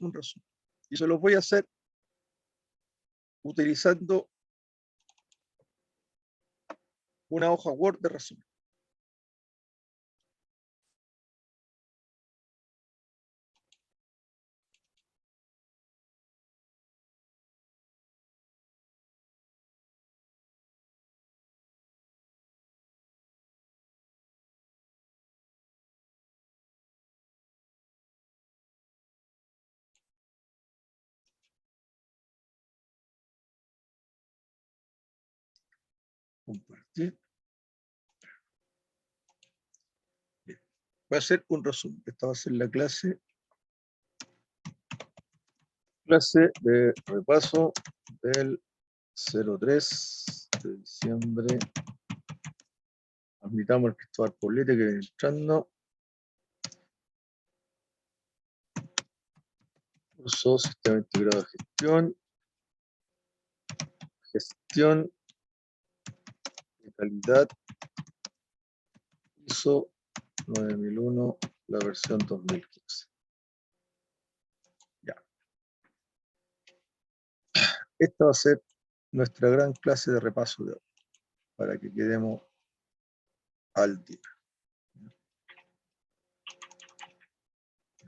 un resumen. Y se los voy a hacer utilizando una hoja Word de resumen. Compartir. Bien. Voy a hacer un resumen. Esta va a ser la clase de repaso del 03 de diciembre. Admitamos al Cristóbal Poblete que viene entrando. Curso Sistema Integrado de Gestión de Calidad, ISO 9001, la versión 2015. Ya. Esta va a ser nuestra gran clase de repaso de hoy, para que quedemos al día.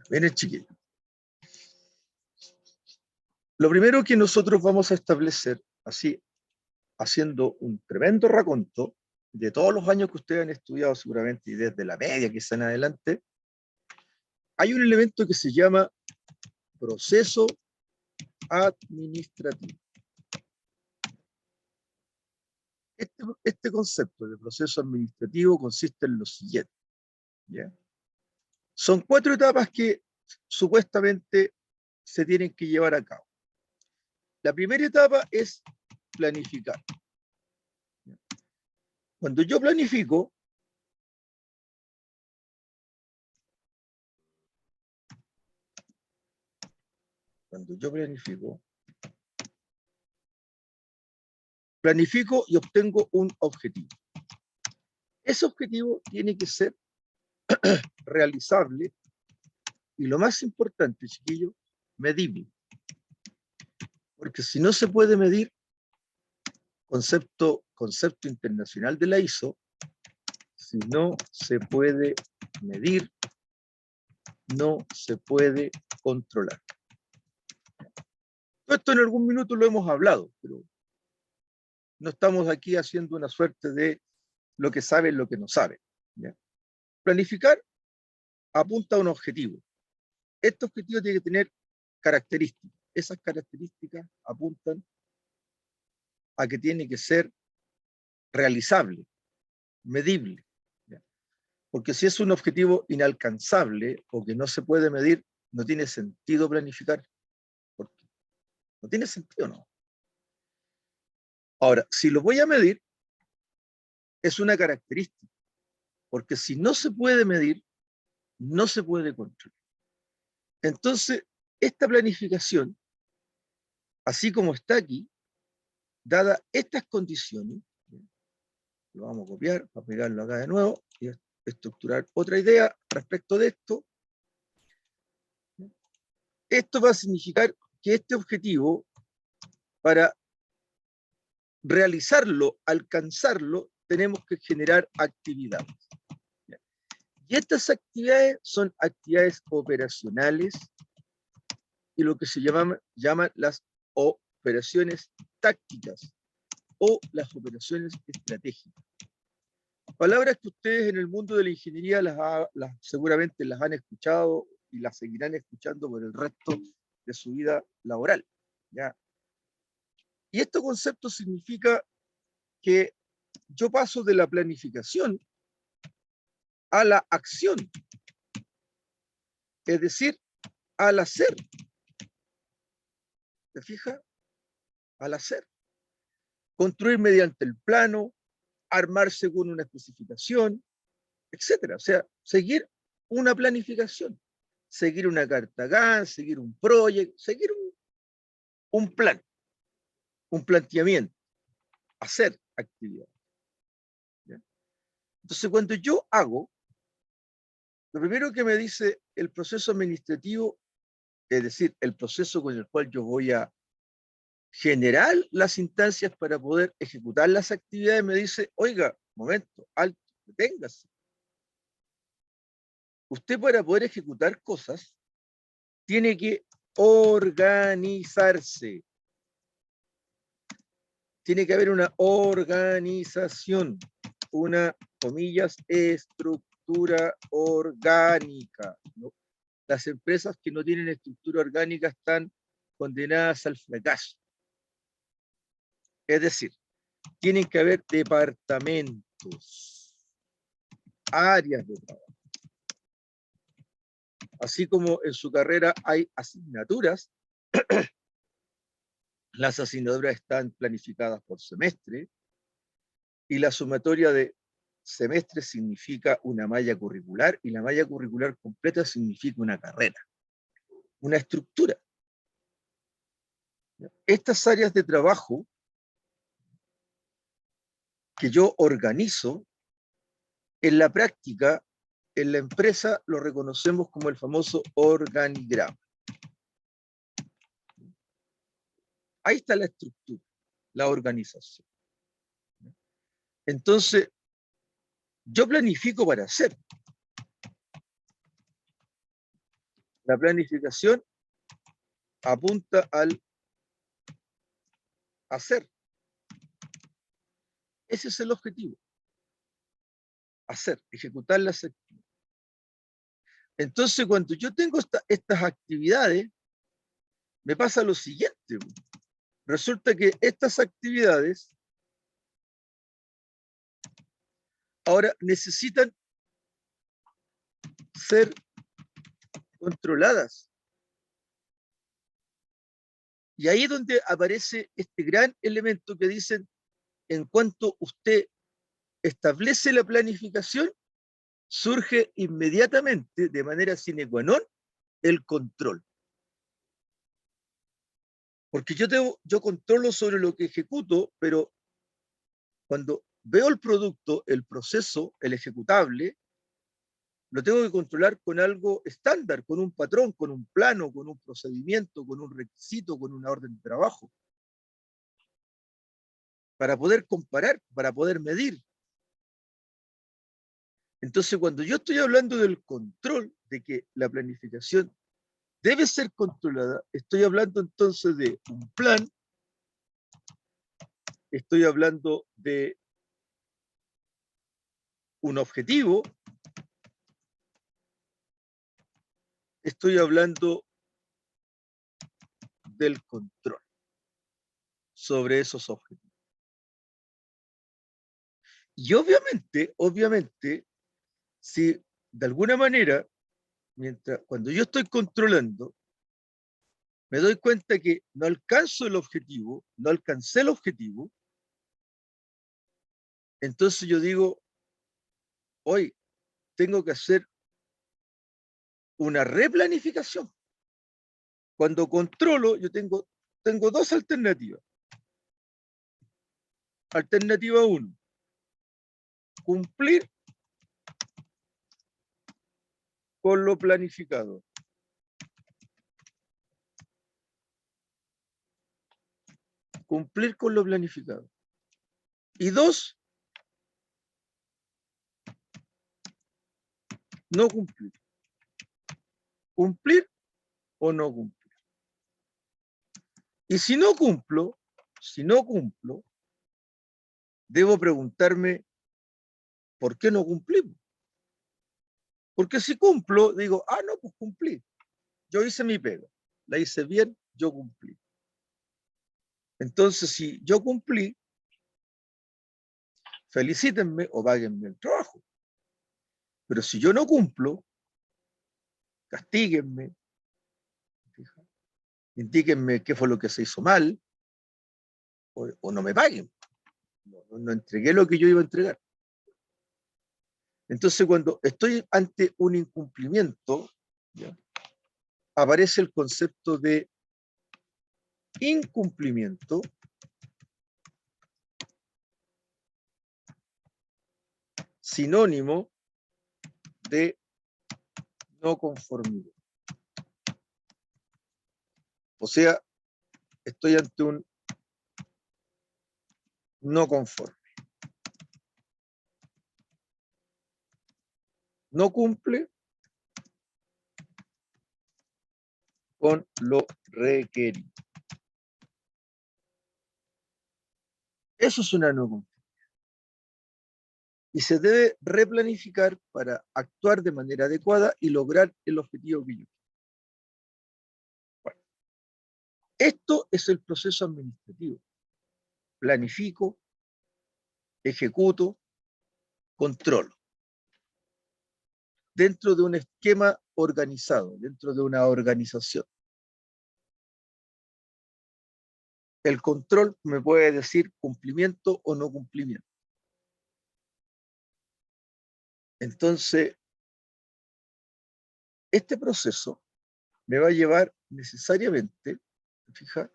Miren, chiquillos. Lo primero que nosotros vamos a establecer, así, haciendo un tremendo raconto de todos los años que ustedes han estudiado seguramente, y desde la media quizá en adelante, hay un elemento que se llama proceso administrativo. Este concepto de proceso administrativo consiste en lo siguiente, ¿ya? Son 4 etapas que supuestamente se tienen que llevar a cabo. La primera etapa es planificar. Cuando yo planifico, planifico y obtengo un objetivo. Ese objetivo tiene que ser realizable y, lo más importante, chiquillos, medible. Porque si no se puede medir, concepto internacional de la ISO, si no se puede medir, no se puede controlar. Esto en algún minuto lo hemos hablado, pero no estamos aquí haciendo una suerte de lo que saben, lo que no saben, ¿ya? Planificar apunta a un objetivo. Este objetivo tiene que tener características. Esas características apuntan a que tiene que ser realizable, medible, ¿ya? Porque si es un objetivo inalcanzable o que no se puede medir, no tiene sentido planificar. ¿Por qué? No tiene sentido, ¿no? Ahora, si lo voy a medir, es una característica, porque si no se puede medir, no se puede controlar. Entonces, esta planificación, así como está aquí, dada estas condiciones, lo vamos a copiar para pegarlo acá de nuevo y estructurar otra idea respecto de esto. Esto va a significar que este objetivo, para realizarlo, alcanzarlo, tenemos que generar actividades. Y estas actividades son actividades operacionales y lo que se llaman las operaciones tácticas o las operaciones estratégicas. Palabras que ustedes en el mundo de la ingeniería seguramente las han escuchado y las seguirán escuchando por el resto de su vida laboral, ¿ya? Y este concepto significa que yo paso de la planificación a la acción, es decir, al hacer. ¿Te fijas? Al hacer. Construir mediante el plano, armar según una especificación, etcétera. O sea, seguir una planificación, seguir una carta GAN, seguir un proyecto, seguir un plan, un planteamiento, hacer actividades. ¿Ya? Entonces, cuando yo hago, lo primero que me dice el proceso administrativo es decir, el proceso con el cual yo voy a generar las instancias para poder ejecutar las actividades, me dice, oiga, momento, alto, deténgase. Usted para poder ejecutar cosas tiene que organizarse. Tiene que haber una organización, una, comillas, estructura orgánica, ¿no? Las empresas que no tienen estructura orgánica están condenadas al fracaso. Es decir, tienen que haber departamentos, áreas de trabajo. Así como en su carrera hay asignaturas, las asignaturas están planificadas por semestre y la sumatoria de semestres significa una malla curricular y la malla curricular completa significa una carrera, una estructura. Estas áreas de trabajo que yo organizo, en la práctica, en la empresa lo reconocemos como el famoso organigrama. Ahí está la estructura, la organización. Entonces, yo planifico para hacer. La planificación apunta al hacer. Ese es el objetivo. Hacer, ejecutar las actividades. Entonces, cuando yo tengo estas actividades, me pasa lo siguiente. Resulta que estas actividades ahora necesitan ser controladas. Y ahí es donde aparece este gran elemento que dicen, en cuanto usted establece la planificación, surge inmediatamente, de manera sine qua non, el control. Porque yo controlo sobre lo que ejecuto, pero cuando veo el producto, el proceso, el ejecutable, lo tengo que controlar con algo estándar, con un patrón, con un plano, con un procedimiento, con un requisito, con una orden de trabajo. Para poder comparar, para poder medir. Entonces, cuando yo estoy hablando del control, de que la planificación debe ser controlada, estoy hablando entonces de un plan, estoy hablando de un objetivo, estoy hablando del control sobre esos objetivos. Y obviamente, si de alguna manera, cuando yo estoy controlando, me doy cuenta que no alcanzo el objetivo, no alcancé el objetivo, entonces yo digo, hoy tengo que hacer una replanificación. Cuando controlo, yo tengo dos alternativas. Alternativa 1, cumplir con lo planificado. Cumplir con lo planificado. Y 2, no cumplir. Cumplir o no cumplir. Y si no cumplo, debo preguntarme, ¿por qué no cumplimos? Porque si cumplo, digo, no, pues cumplí. Yo hice mi pega. La hice bien, yo cumplí. Entonces, si yo cumplí, felicítenme o páguenme el trabajo. Pero si yo no cumplo, castíguenme, indíquenme qué fue lo que se hizo mal, o no me paguen. No entregué lo que yo iba a entregar. Entonces, cuando estoy ante un incumplimiento, ¿ya?, aparece el concepto de incumplimiento sinónimo de no conformidad. O sea, estoy ante un no conforme. No cumple con lo requerido. Eso es una no conformidad. Y se debe replanificar para actuar de manera adecuada y lograr el objetivo que yo quiero. Bueno, esto es el proceso administrativo. Planifico, ejecuto, controlo. Dentro de un esquema organizado, dentro de una organización. El control me puede decir cumplimiento o no cumplimiento. Entonces, este proceso me va a llevar necesariamente, fija,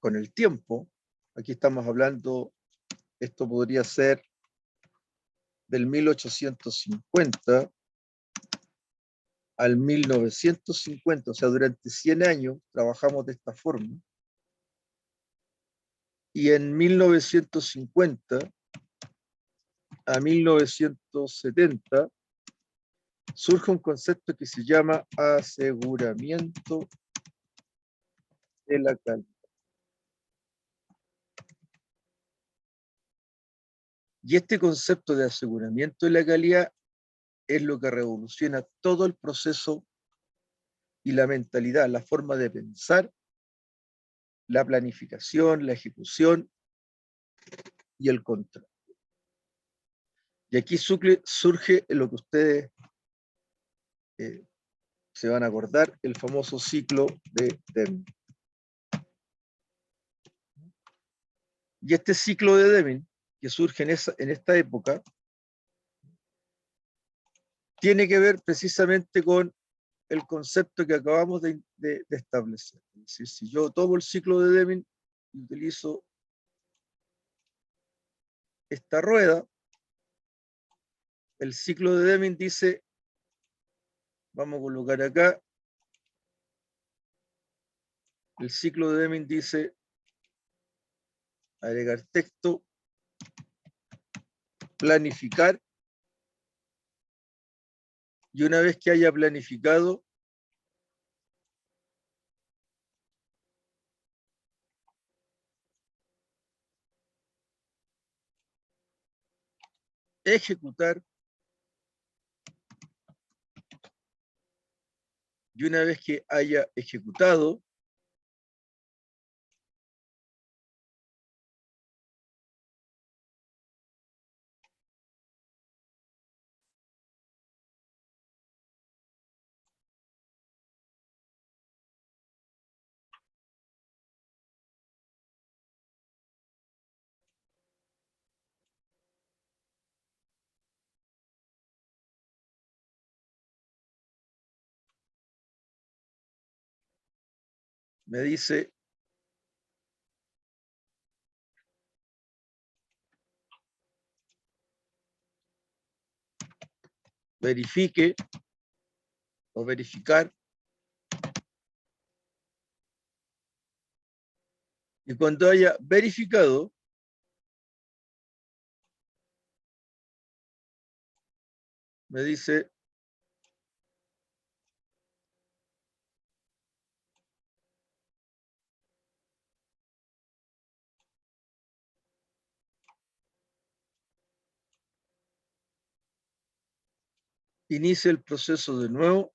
con el tiempo, aquí estamos hablando, esto podría ser del 1850 al 1950, o sea, durante 100 años trabajamos de esta forma, y en 1950 a 1970 surge un concepto que se llama aseguramiento de la calidad. Y este concepto de aseguramiento de la calidad es lo que revoluciona todo el proceso y la mentalidad, la forma de pensar, la planificación, la ejecución y el control. Y aquí surge lo que ustedes se van a acordar, el famoso ciclo de Deming. Y este ciclo de Deming, que surge en esta época, tiene que ver precisamente con el concepto que acabamos de establecer. Es decir, si yo tomo el ciclo de Deming y utilizo esta rueda, el ciclo de Deming dice, vamos a colocar acá, el ciclo de Deming dice, agregar texto, planificar, y una vez que haya planificado, ejecutar, y una vez que haya ejecutado, me dice, verifique o verificar, y cuando haya verificado, me dice, inicia el proceso de nuevo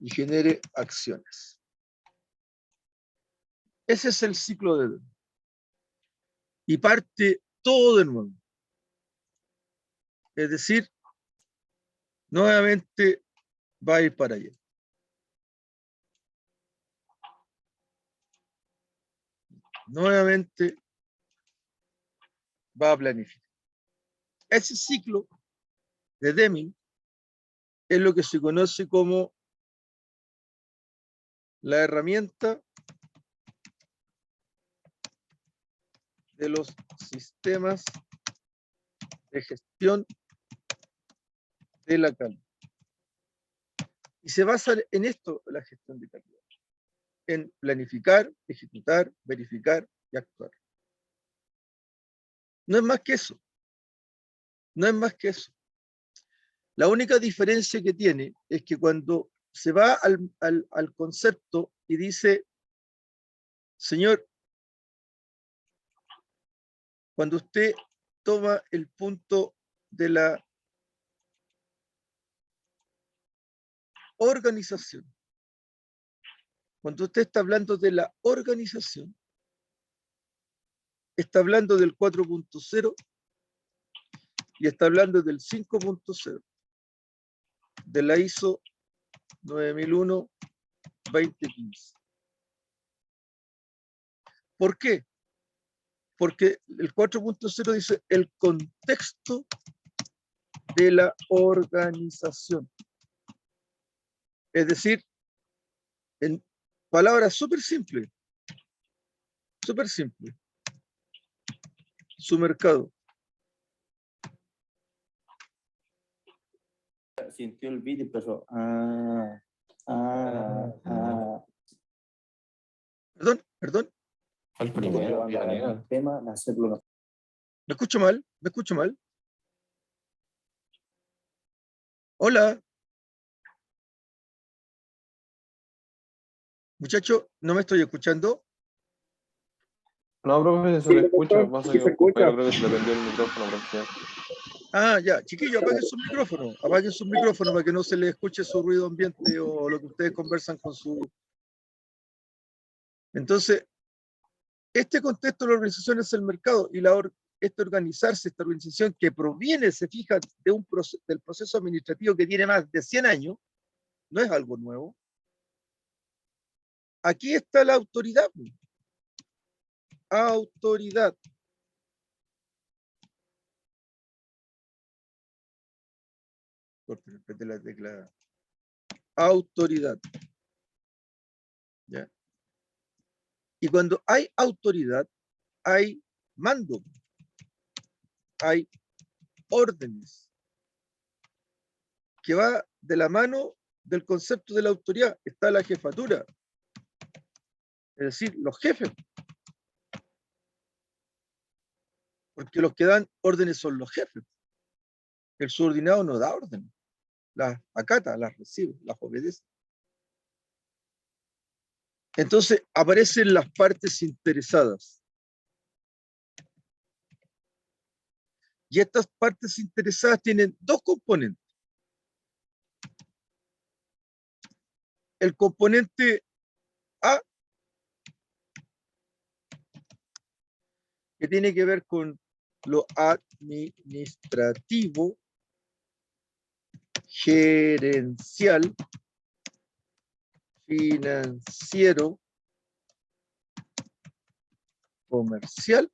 y genere acciones. Ese es el ciclo de Deming. Y parte todo de nuevo. Es decir, nuevamente va a ir para allá. Nuevamente va a planificar. Ese ciclo de Deming es lo que se conoce como la herramienta de los sistemas de gestión de la calidad. Y se basa en esto la gestión de calidad, en planificar, ejecutar, verificar y actuar. No es más que eso. No es más que eso. La única diferencia que tiene es que cuando se va al concepto y dice, señor, cuando usted toma el punto de la organización, cuando usted está hablando de la organización, está hablando del 4.0 y está hablando del 5.0 de la ISO 9001-2015. ¿Por qué? Porque el 4.0 dice el contexto de la organización. Es decir, en palabras súper simples, su mercado. Sintió el beat y empezó. Perdón. Al primero, El tema de hacerlo. ¿Me escucho mal? ¿Me escucho mal? Hola. Muchacho, ¿no me estoy escuchando? No, profe, se le escucha. Pasa que un compañero creo que se le prendió el micrófono, profe. Ah, ya. Chiquillo, apaguen sus micrófonos. Apaguen sus micrófonos para que no se les escuche su ruido ambiente o lo que ustedes conversan con su... Entonces, este contexto de la organización es el mercado y esta organización que proviene, se fija, del proceso administrativo que tiene más de 100 años, no es algo nuevo. Aquí está la autoridad. Autoridad. Repite la tecla. Autoridad. ¿Ya? Y cuando hay autoridad, hay mando, hay órdenes, que va de la mano del concepto de la autoridad. Está la jefatura, es decir, los jefes. Porque los que dan órdenes son los jefes. El subordinado no da órdenes, las acata, las recibe, las obedece. Entonces aparecen las partes interesadas. Y estas partes interesadas tienen dos componentes. El componente A, que tiene que ver con lo administrativo, gerencial, financiero, comercial.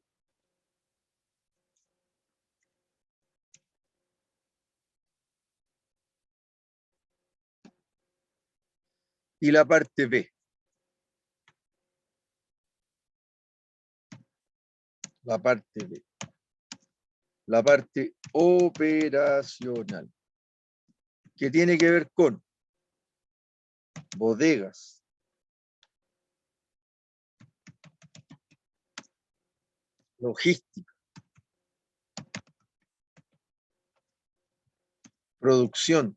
Y la parte B. La parte B. La parte operacional, que tiene que ver con bodegas, logística, producción,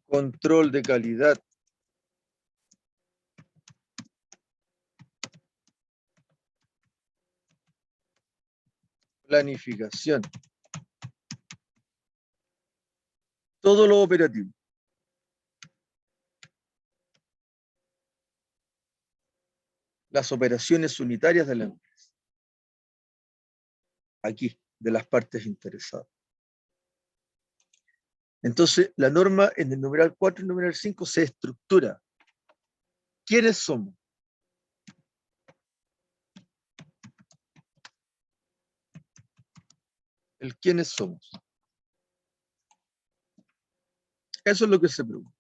control de calidad, planificación, todo lo operativo. Las operaciones unitarias de la empresa. Aquí, de las partes interesadas. Entonces, la norma en el numeral 4 y el numeral 5 se estructura. ¿Quiénes somos? El quiénes somos. Eso es lo que se pregunta.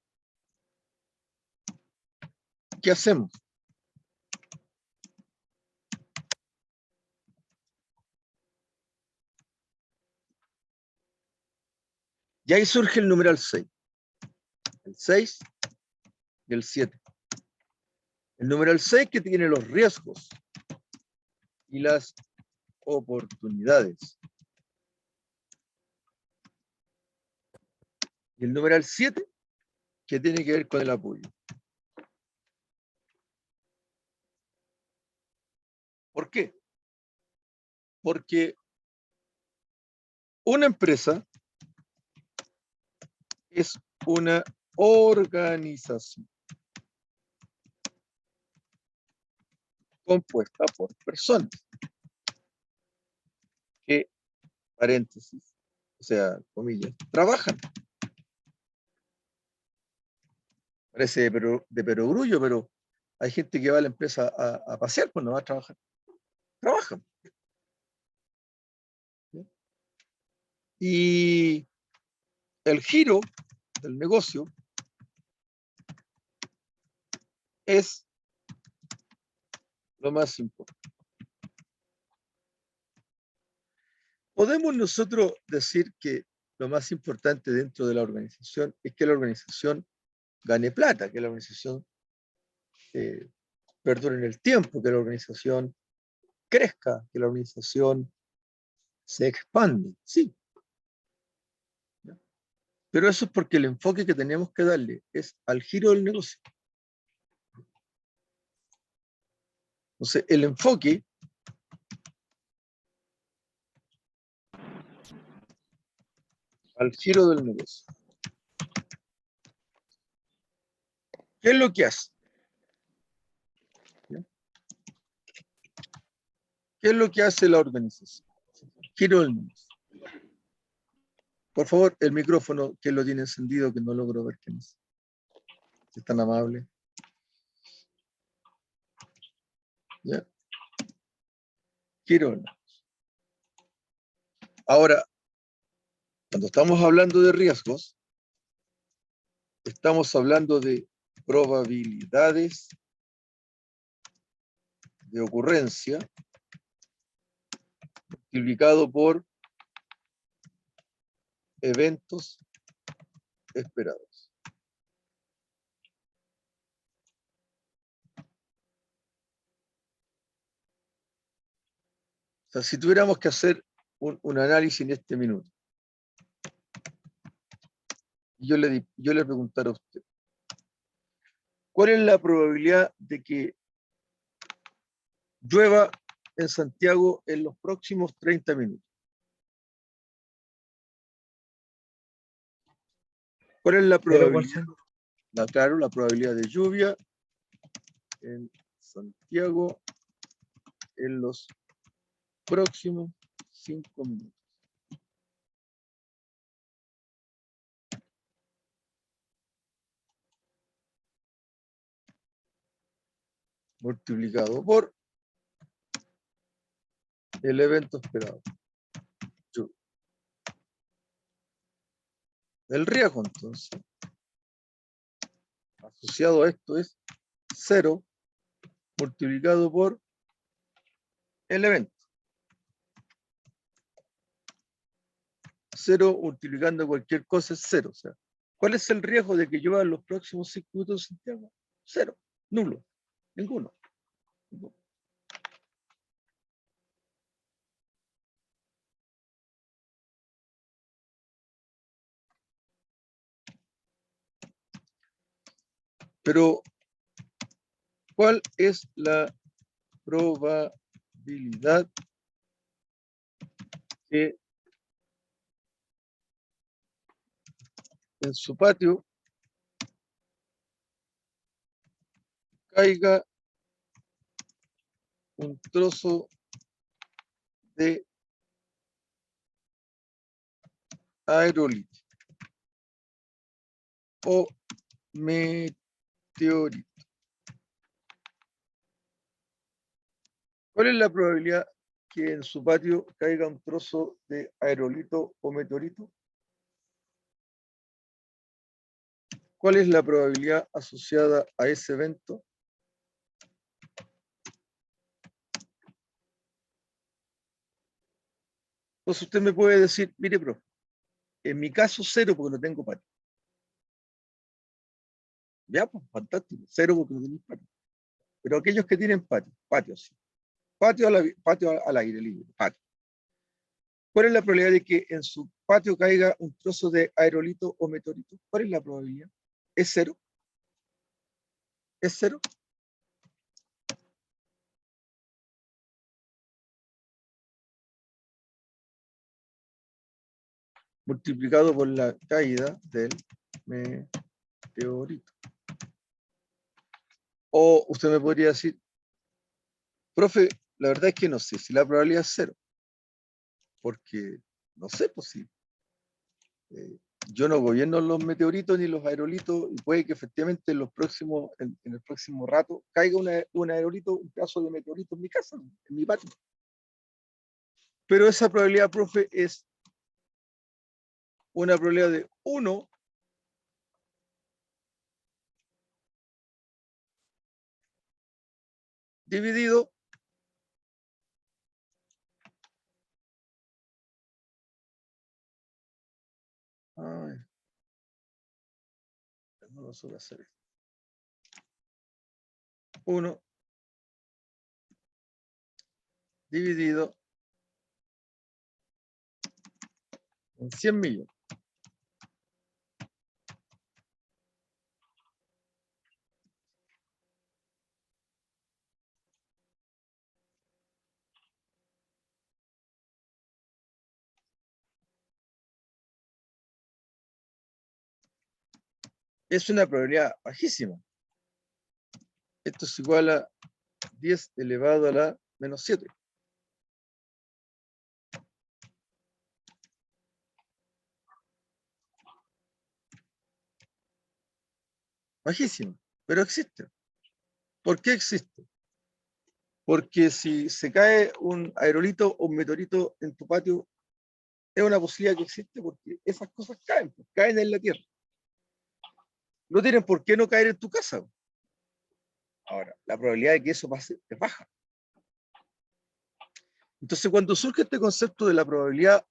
¿Qué hacemos? Y ahí surge el numeral 6. El 6 y el 7. El numeral 6 que tiene los riesgos y las oportunidades. Y el numeral 7 que tiene que ver con el apoyo. ¿Por qué? Porque una empresa es una organización compuesta por personas que, paréntesis, o sea, comillas, trabajan. Parece de perogrullo, pero hay gente que va a la empresa a pasear, pues no va a trabajar. Trabajan. ¿Sí? Y el giro del negocio es lo más importante. Podemos nosotros decir que lo más importante dentro de la organización es que la organización gane plata, que la organización perdure en el tiempo, que la organización crezca, que la organización se expande, sí. Pero eso es porque el enfoque que tenemos que darle es al giro del negocio. Entonces, el enfoque al giro del negocio. ¿Qué es lo que hace? ¿Qué es lo que hace la organización? Giro del negocio. Por favor, el micrófono que lo tiene encendido, que no logro ver quién es. Si es tan amable. ¿Ya? Giro del negocio. Ahora, cuando estamos hablando de riesgos, estamos hablando de probabilidades de ocurrencia multiplicado por eventos esperados. O sea, si tuviéramos que hacer un análisis en este minuto, yo le preguntara a usted, ¿cuál es la probabilidad de que llueva en Santiago en los próximos 30 minutos? ¿Cuál es la probabilidad? Claro, la probabilidad de lluvia en Santiago en los próximos 5 minutos. Multiplicado por el evento esperado. Lluvia. El riesgo, entonces, asociado a esto es 0 multiplicado por el evento. 0 multiplicando cualquier cosa es 0. O sea, ¿cuál es el riesgo de que llueva en los próximos 5 minutos en Santiago? 0, nulo, ninguno. Pero, ¿cuál es la probabilidad que en su patio caiga un trozo de aerolito o meteorito? ¿Cuál es la probabilidad que en su patio caiga un trozo de aerolito o meteorito? ¿Cuál es la probabilidad asociada a ese evento? Entonces usted me puede decir, mire, profe, En mi caso, 0 porque no tengo patio. Ya, pues, fantástico. 0 porque no tenéis patio. Pero aquellos que tienen patio, patio sí. Patio al aire libre, patio. ¿Cuál es la probabilidad de que en su patio caiga un trozo de aerolito o meteorito? ¿Cuál es la probabilidad? ¿Es 0? ¿Es 0? Multiplicado por la caída del meteorito. O usted me podría decir, profe, la verdad es que no sé si la probabilidad es 0. Porque no sé, pues sí. Yo no gobierno los meteoritos ni los aerolitos y puede que efectivamente en el próximo rato caiga un aerolito, un pedazo de meteorito en mi casa, en mi patio. Pero esa probabilidad, profe, es una probabilidad de 1 dividido no lo suelo hacer. 1 dividido en 100 millones. Es una probabilidad bajísima. Esto es igual a 10 elevado a la menos 7. Bajísima, pero existe. ¿Por qué existe? Porque si se cae un aerolito o un meteorito en tu patio, es una posibilidad que existe porque esas cosas caen, pues, caen en la tierra. No tienen por qué no caer en tu casa. Ahora, la probabilidad de que eso pase es baja. Entonces, cuando surge este concepto de la probabilidad,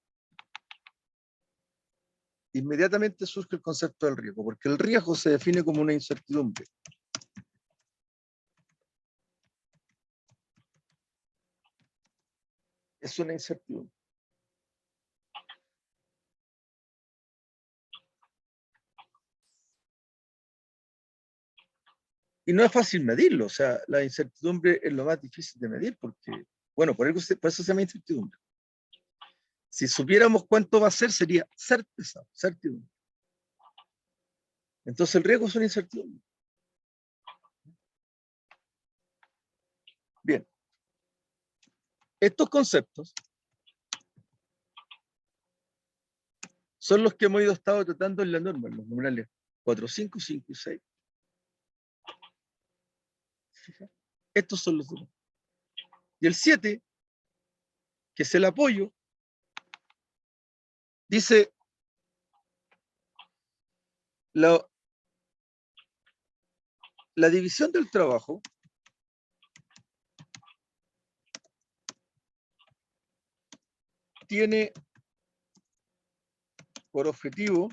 inmediatamente surge el concepto del riesgo, porque el riesgo se define como una incertidumbre. Es una incertidumbre. Y no es fácil medirlo, o sea, la incertidumbre es lo más difícil de medir, porque, bueno, por eso se llama incertidumbre. Si supiéramos cuánto va a ser, sería certeza, certidumbre. Entonces el riesgo es una incertidumbre. Bien. Estos conceptos son los que hemos estado tratando en la norma, en los numerales 4, 5, 5 y 6. Estos son los dos. Y el 7, que es el apoyo, dice la división del trabajo tiene por objetivo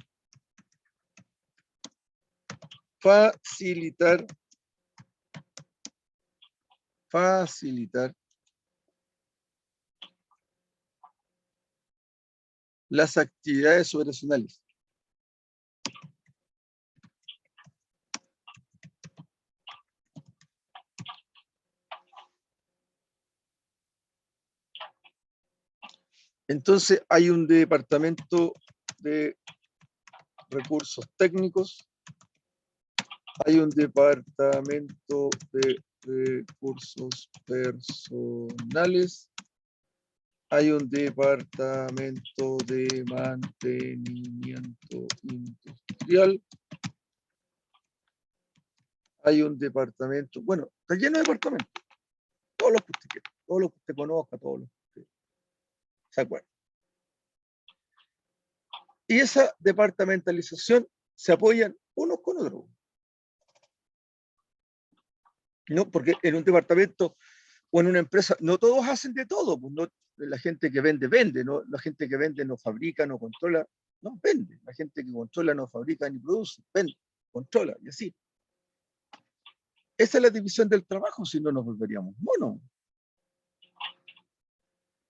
facilitar las actividades operacionales. Entonces hay un departamento de recursos técnicos, hay un departamento de recursos personales, hay un departamento de mantenimiento industrial, hay un departamento, bueno, está lleno de departamentos, todos los que usted quiera, todos los que usted conozca, todos los que usted se acuerde. Y esa departamentalización se apoyan unos con otros. No, porque en un departamento o en una empresa no todos hacen de todo, pues no, la gente que vende, vende, ¿no? La gente que vende no fabrica, no controla, No, vende. La gente que controla no fabrica ni produce, vende, controla, y así. Esa es la división del trabajo, si no nos volveríamos monos.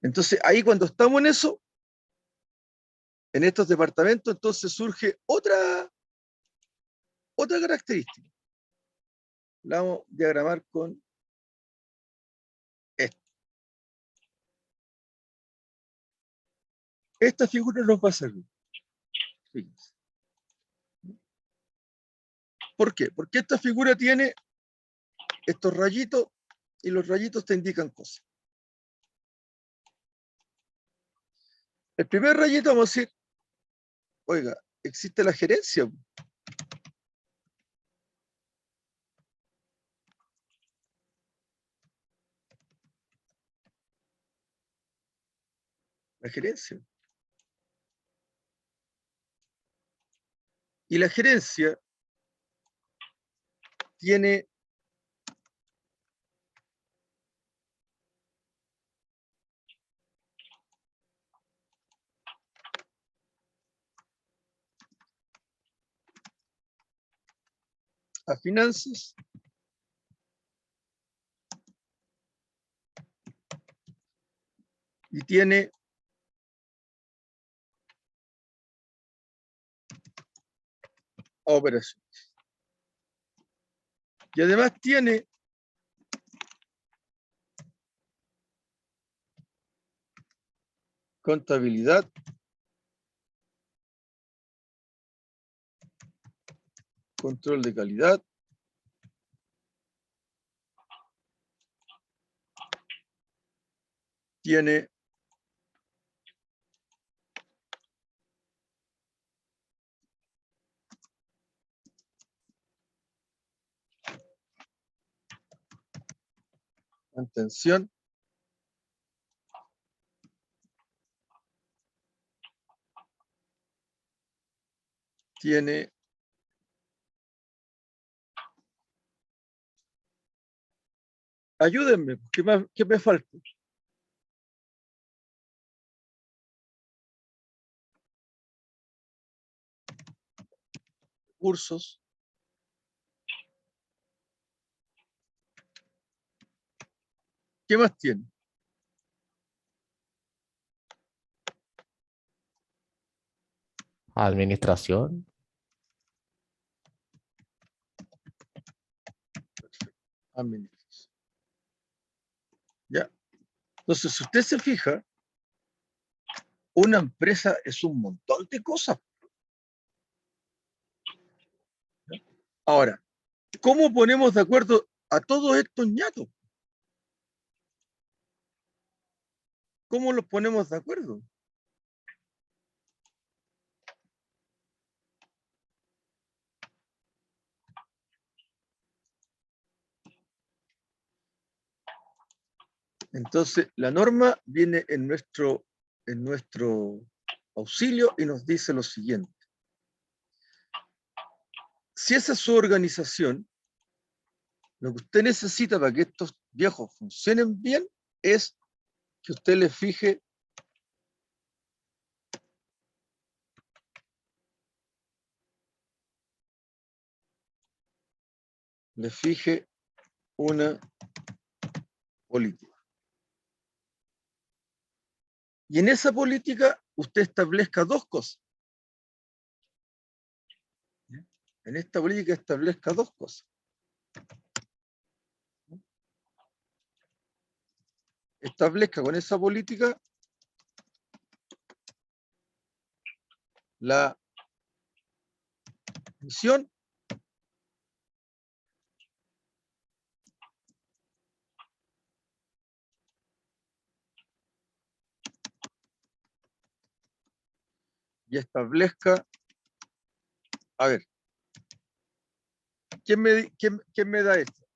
Entonces, ahí cuando estamos en eso, en estos departamentos, entonces surge otra característica. La vamos a diagramar con esto. Esta figura nos va a servir. Fíjense. ¿Por qué? Porque esta figura tiene estos rayitos y los rayitos te indican cosas. El primer rayito vamos a decir, oiga, existe la gerencia. La gerencia. Y la gerencia tiene a finanzas y tiene a operaciones. Y además tiene contabilidad, control de calidad, tiene mantención, tiene ayúdenme, ¿qué me falta? Cursos, ¿qué más tiene? Administración. Administración. Ya. Entonces, si usted se fija, una empresa es un montón de cosas. Ahora, ¿cómo ponemos de acuerdo a todos estos ñatos? ¿Cómo los ponemos de acuerdo? Entonces, la norma viene en nuestro auxilio y nos dice lo siguiente. Si esa es su organización, lo que usted necesita para que estos viejos funcionen bien es que usted le fije una política. Y en esa política usted establezca dos cosas. En esta política establezca dos cosas. Establezca con esa política la misión y establezca, a ver, ¿quién me da esto?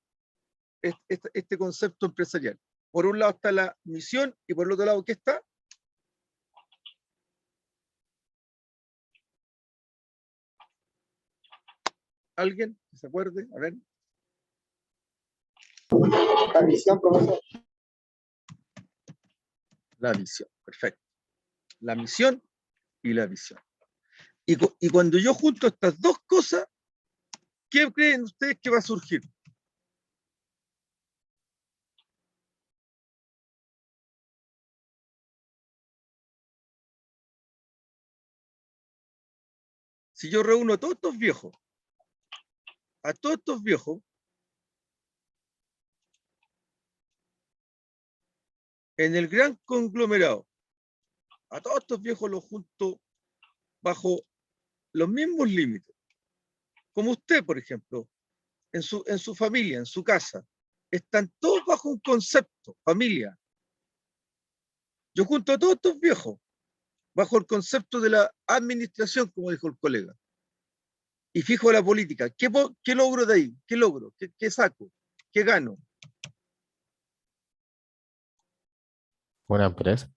Este concepto empresarial. Por un lado está la misión y por el otro lado, ¿qué está? ¿Alguien que se acuerde? A ver. La misión, profesor. La visión, perfecto. La misión y la visión. Y cuando yo junto estas dos cosas, ¿qué creen ustedes que va a surgir? Si yo reúno a todos estos viejos, en el gran conglomerado, a todos estos viejos los junto bajo los mismos límites, como usted, por ejemplo, en su familia, en su casa, están todos bajo un concepto, familia. Yo junto a todos estos viejos bajo el concepto de la administración, como dijo el colega, y fijo la política. ¿Qué logro de ahí? ¿Qué logro? ¿Qué saco? ¿Qué gano? Una empresa.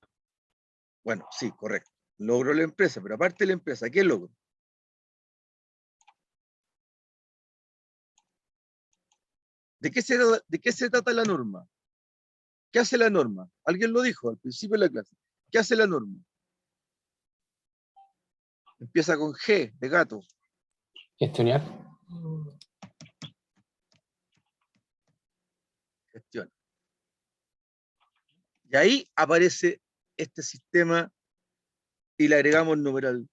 Bueno, sí, correcto. Logro la empresa, pero aparte de la empresa, ¿qué logro? ¿De qué se trata la norma? ¿Qué hace la norma? Alguien lo dijo al principio de la clase. ¿Qué hace la norma? Empieza con G, de gato. Gestionar. Gestiona. Y ahí aparece este sistema y le agregamos numeral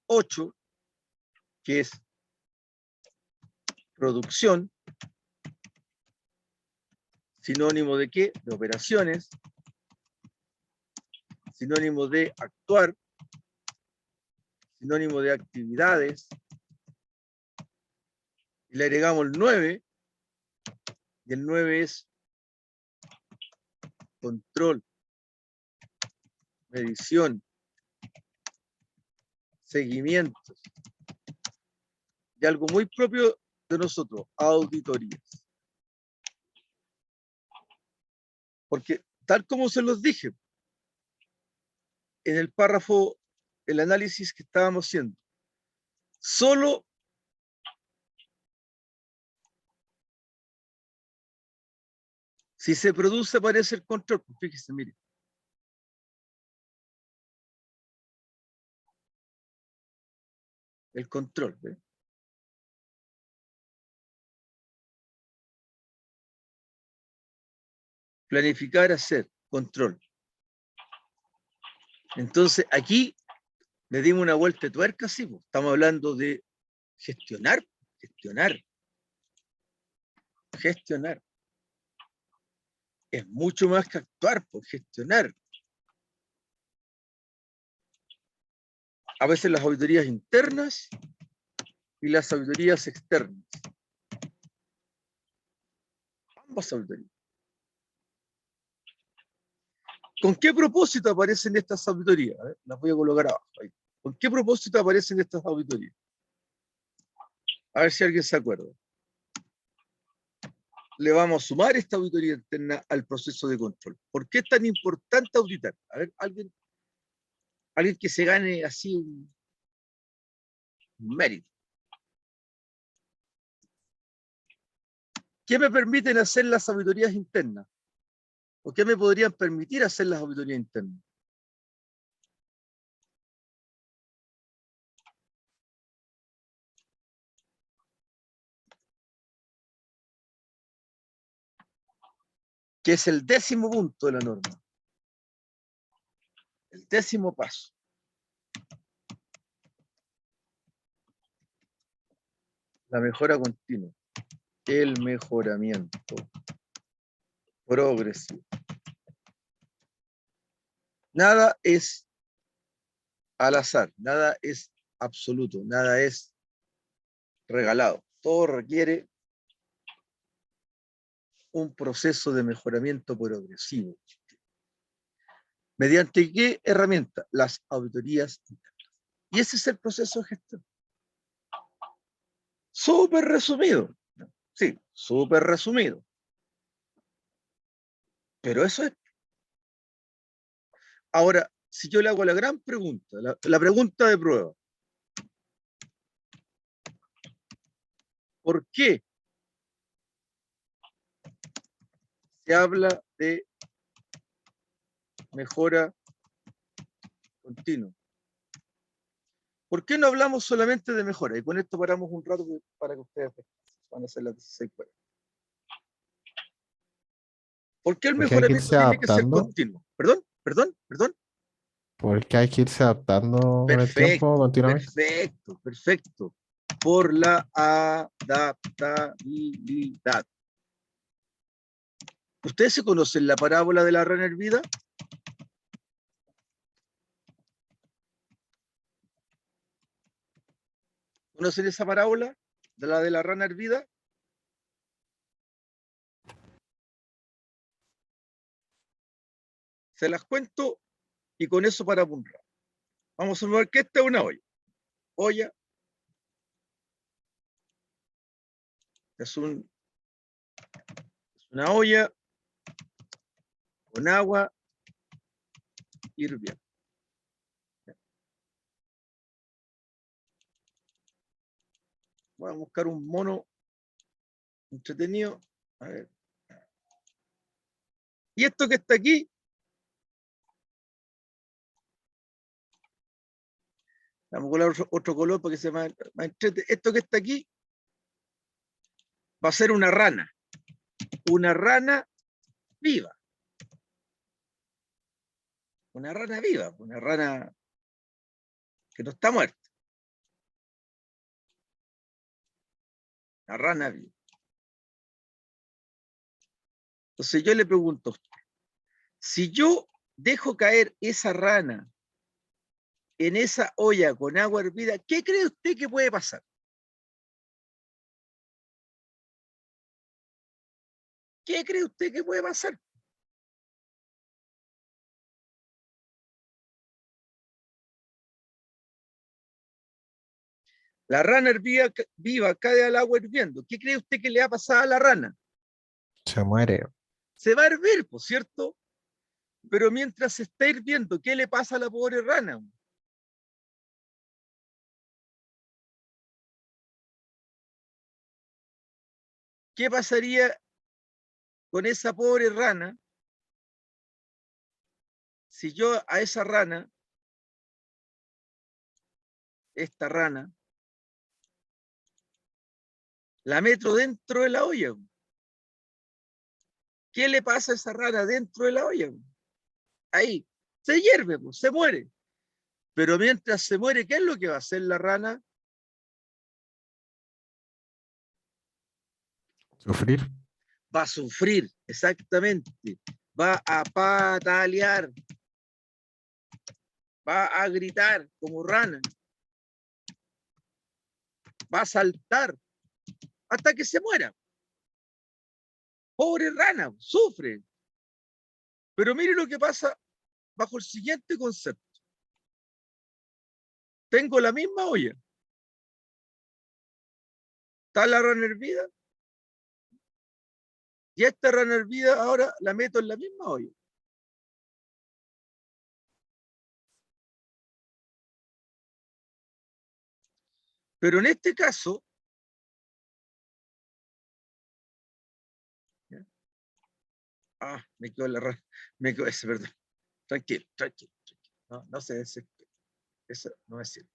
8, que es producción, sinónimo de qué? De operaciones, sinónimo de actuar, sinónimo de actividades, y le agregamos el 9, y el 9 es control, medición, seguimientos, y algo muy propio de nosotros, auditorías. Porque tal como se los dije, en el párrafo, el análisis que estábamos haciendo, solo si se produce aparece el control. Fíjese, mire. El control. ¿Ve? Planificar, hacer, control. Entonces, aquí le dimos una vuelta de tuerca, sí, pues. Estamos hablando de gestionar. Es mucho más que actuar, por gestionar. A veces las auditorías internas y las auditorías externas. Ambas auditorías. ¿Con qué propósito aparecen estas auditorías? Las voy a colocar abajo. Ahí. ¿Con qué propósito aparecen estas auditorías? A ver si alguien se acuerda. Le vamos a sumar esta auditoría interna al proceso de control. ¿Por qué es tan importante auditar? A ver, alguien que se gane así un mérito. ¿Qué me permiten hacer las auditorías internas? ¿O qué me podrían permitir hacer las auditorías internas? Que es el 10º punto de la norma. El 10º paso. La mejora continua. El mejoramiento progresivo. Nada es al azar, nada es absoluto, nada es regalado. Todo requiere un proceso de mejoramiento progresivo. ¿Mediante qué herramienta? Las auditorías internas. Y ese es el proceso de gestión. Súper resumido. Sí, súper resumido. Pero eso es. Ahora, si yo le hago la gran pregunta, la pregunta de prueba. ¿Por qué se habla de mejora continua? ¿Por qué no hablamos solamente de mejora? Y con esto paramos un rato para que ustedes van a hacer las 16 pruebas. ¿Por qué el Porque hay que mejoramiento irse tiene que ser adaptando. continuo? Perdón. Porque hay que irse adaptando con el tiempo Perfecto, continuamente. perfecto. Por la adaptabilidad. ¿Ustedes se conocen la parábola de la rana hervida? ¿Conocen esa parábola de la rana hervida? Se las cuento y con eso para apuntar. Vamos a ver que esta es una olla. Olla es una olla con agua hirviendo. Voy a buscar un mono entretenido. A ver. Y esto que está aquí, vamos a colar otro color para que sea más entrete. Esto que está aquí va a ser una rana viva. Una rana viva, una rana que no está muerta. Una rana viva. Entonces yo le pregunto, si yo dejo caer esa rana en esa olla con agua hervida, ¿qué cree usted que puede pasar? ¿Qué cree usted que puede pasar? La rana hervida, viva cae al agua hirviendo. ¿Qué cree usted que le va a pasar a la rana? Se muere. Se va a hervir, por cierto. Pero mientras se está hirviendo, ¿qué le pasa a la pobre rana? ¿Qué pasaría con esa pobre rana si yo a esa rana, esta rana, la meto dentro de la olla? ¿Qué le pasa a esa rana dentro de la olla? Ahí, se hierve, se muere. Pero mientras se muere, ¿qué es lo que va a hacer la rana? Sufrir. Va a sufrir, exactamente. Va a patalear. Va a gritar como rana. Va a saltar hasta que se muera. Pobre rana, sufre. Pero mire lo que pasa bajo el siguiente concepto. Tengo la misma olla. Está la rana hervida. Y esta rana hervida ahora la meto en la misma olla. Pero en este caso, me quedó la rana, me quedó ese, perdón. Tranquilo. No se desespere. Eso no es cierto.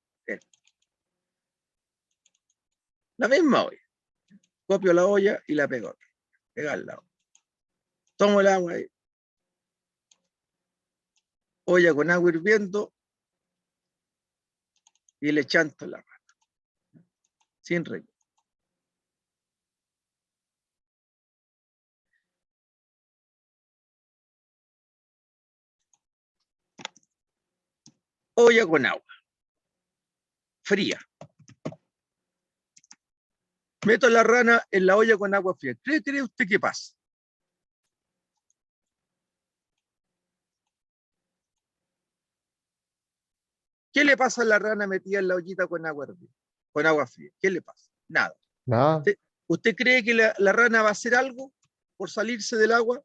La misma olla. Copio la olla y la pego acá. Pega al lado. Tomo el agua ahí. Olla con agua hirviendo y le chanto la rana. Sin relleno. Olla con agua. Fría. Meto la rana en la olla con agua fría. ¿Qué cree usted que pasa? ¿Qué le pasa a la rana metida en la ollita con agua hervida? Con agua fría. ¿Qué le pasa? Nada. Nada. ¿Usted cree que la rana va a hacer algo por salirse del agua?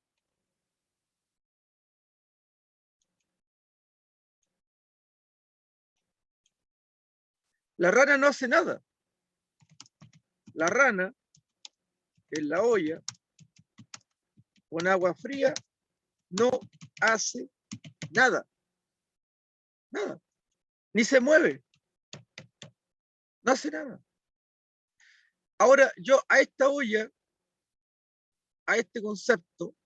La rana no hace nada. La rana en la olla con agua fría no hace nada. Nada. Ni se mueve. No hace nada. Ahora, yo a esta olla, a este concepto,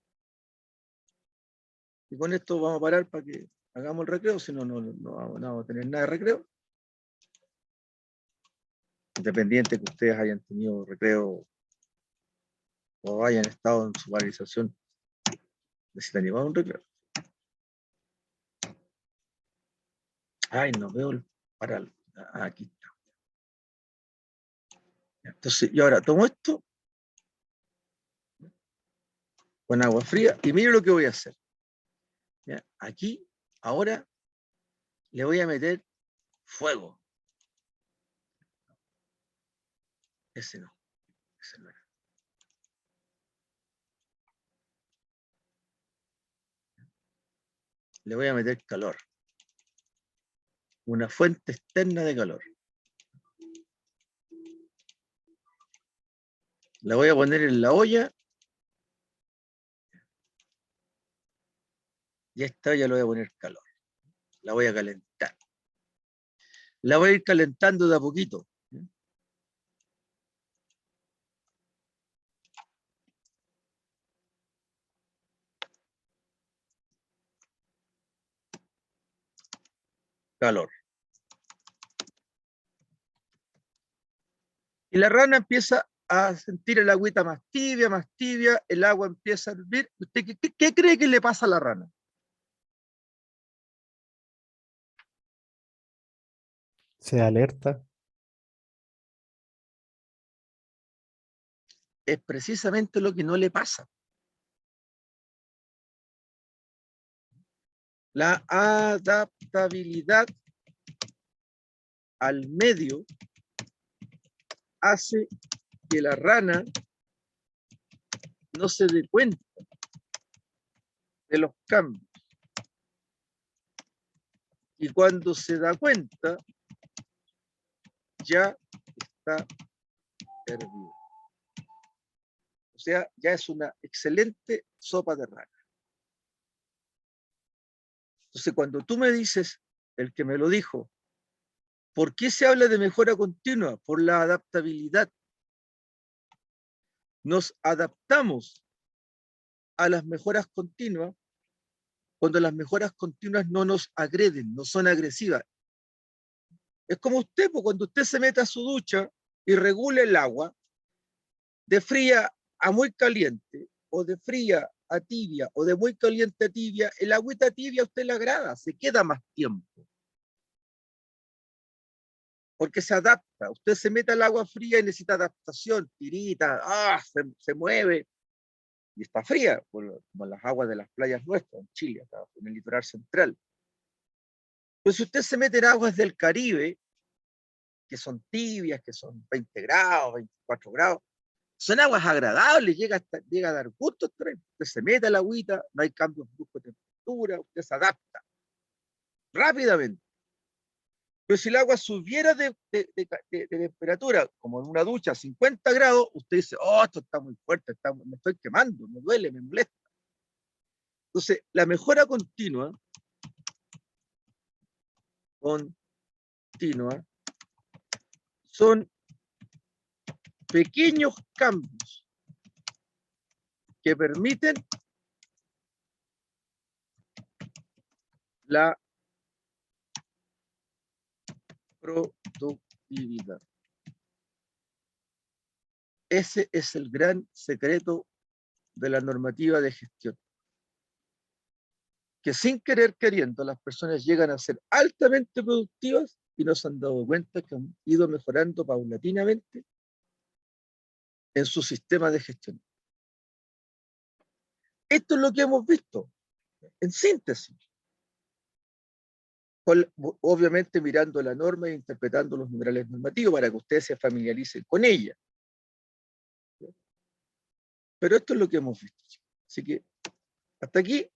y con esto vamos a parar para que hagamos el recreo, si no, no vamos a tener nada de recreo. Independiente que ustedes hayan tenido recreo o hayan estado en su organización, necesitan llevar un recreo. Ay, no veo el paral. Aquí está. Entonces, yo ahora tomo esto con agua fría y mire lo que voy a hacer. ¿Ya? Aquí, ahora, le voy a meter fuego. Ese no. Ese no era. Le voy a meter calor. Una fuente externa de calor. La voy a poner en la olla. Y a esta olla le voy a poner calor. La voy a calentar. La voy a ir calentando de a poquito. Calor. Y la rana empieza a sentir el agüita más tibia, el agua empieza a hervir. ¿Usted qué cree que le pasa a la rana? Se alerta. Es precisamente lo que no le pasa. La adaptabilidad al medio hace que la rana no se dé cuenta de los cambios. Y cuando se da cuenta, ya está hervido. O sea, ya es una excelente sopa de rana. Entonces, cuando tú me dices, el que me lo dijo, ¿por qué se habla de mejora continua? Por la adaptabilidad. Nos adaptamos a las mejoras continuas cuando las mejoras continuas no nos agreden, no son agresivas. Es como usted, pues, cuando usted se mete a su ducha y regula el agua de fría a muy caliente, o de fría a tibia, o de muy caliente a tibia, el agüita tibia a usted le agrada, se queda más tiempo. Porque se adapta. Usted se mete al agua fría y necesita adaptación, tirita, se mueve, y está fría, como las aguas de las playas nuestras, en Chile, acá, en el litoral central. Pues si usted se mete en aguas del Caribe, que son tibias, que son 20 grados, 24 grados, son aguas agradables, llega a dar gusto. Usted se mete a la agüita, no hay cambios bruscos de temperatura, usted se adapta rápidamente. Pero si el agua subiera de temperatura, como en una ducha, a 50 grados, usted dice, oh, esto está muy fuerte, me estoy quemando, me duele, me molesta. Entonces, la mejora continua son pequeños cambios que permiten la productividad. Ese es el gran secreto de la normativa de gestión. Que sin querer queriendo las personas llegan a ser altamente productivas y no se han dado cuenta que han ido mejorando paulatinamente en su sistema de gestión. Esto es lo que hemos visto, en síntesis. Obviamente mirando la norma e interpretando los numerales normativos para que ustedes se familiaricen con ella. Pero esto es lo que hemos visto. Así que hasta aquí,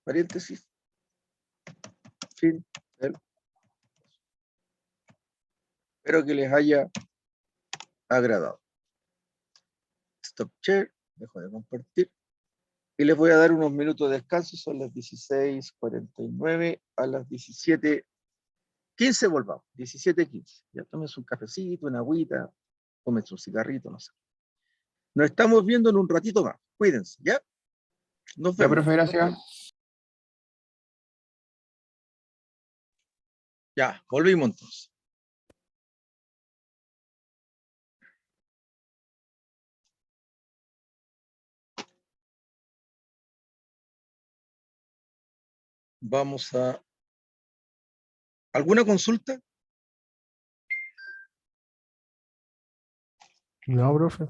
paréntesis, fin. Espero que les haya agradado. Stop share, dejo de compartir. Y les voy a dar unos minutos de descanso, son las 16:49, a las 17 15 volvamos, 17, 15. Ya tómense un cafecito, una agüita, tómense un cigarrito, no sé. Nos estamos viendo en un ratito más. Cuídense, ¿ya? Nos Ya, vemos. profe, gracias. Ya, volvimos entonces. Vamos a... ¿Alguna consulta? No, profe.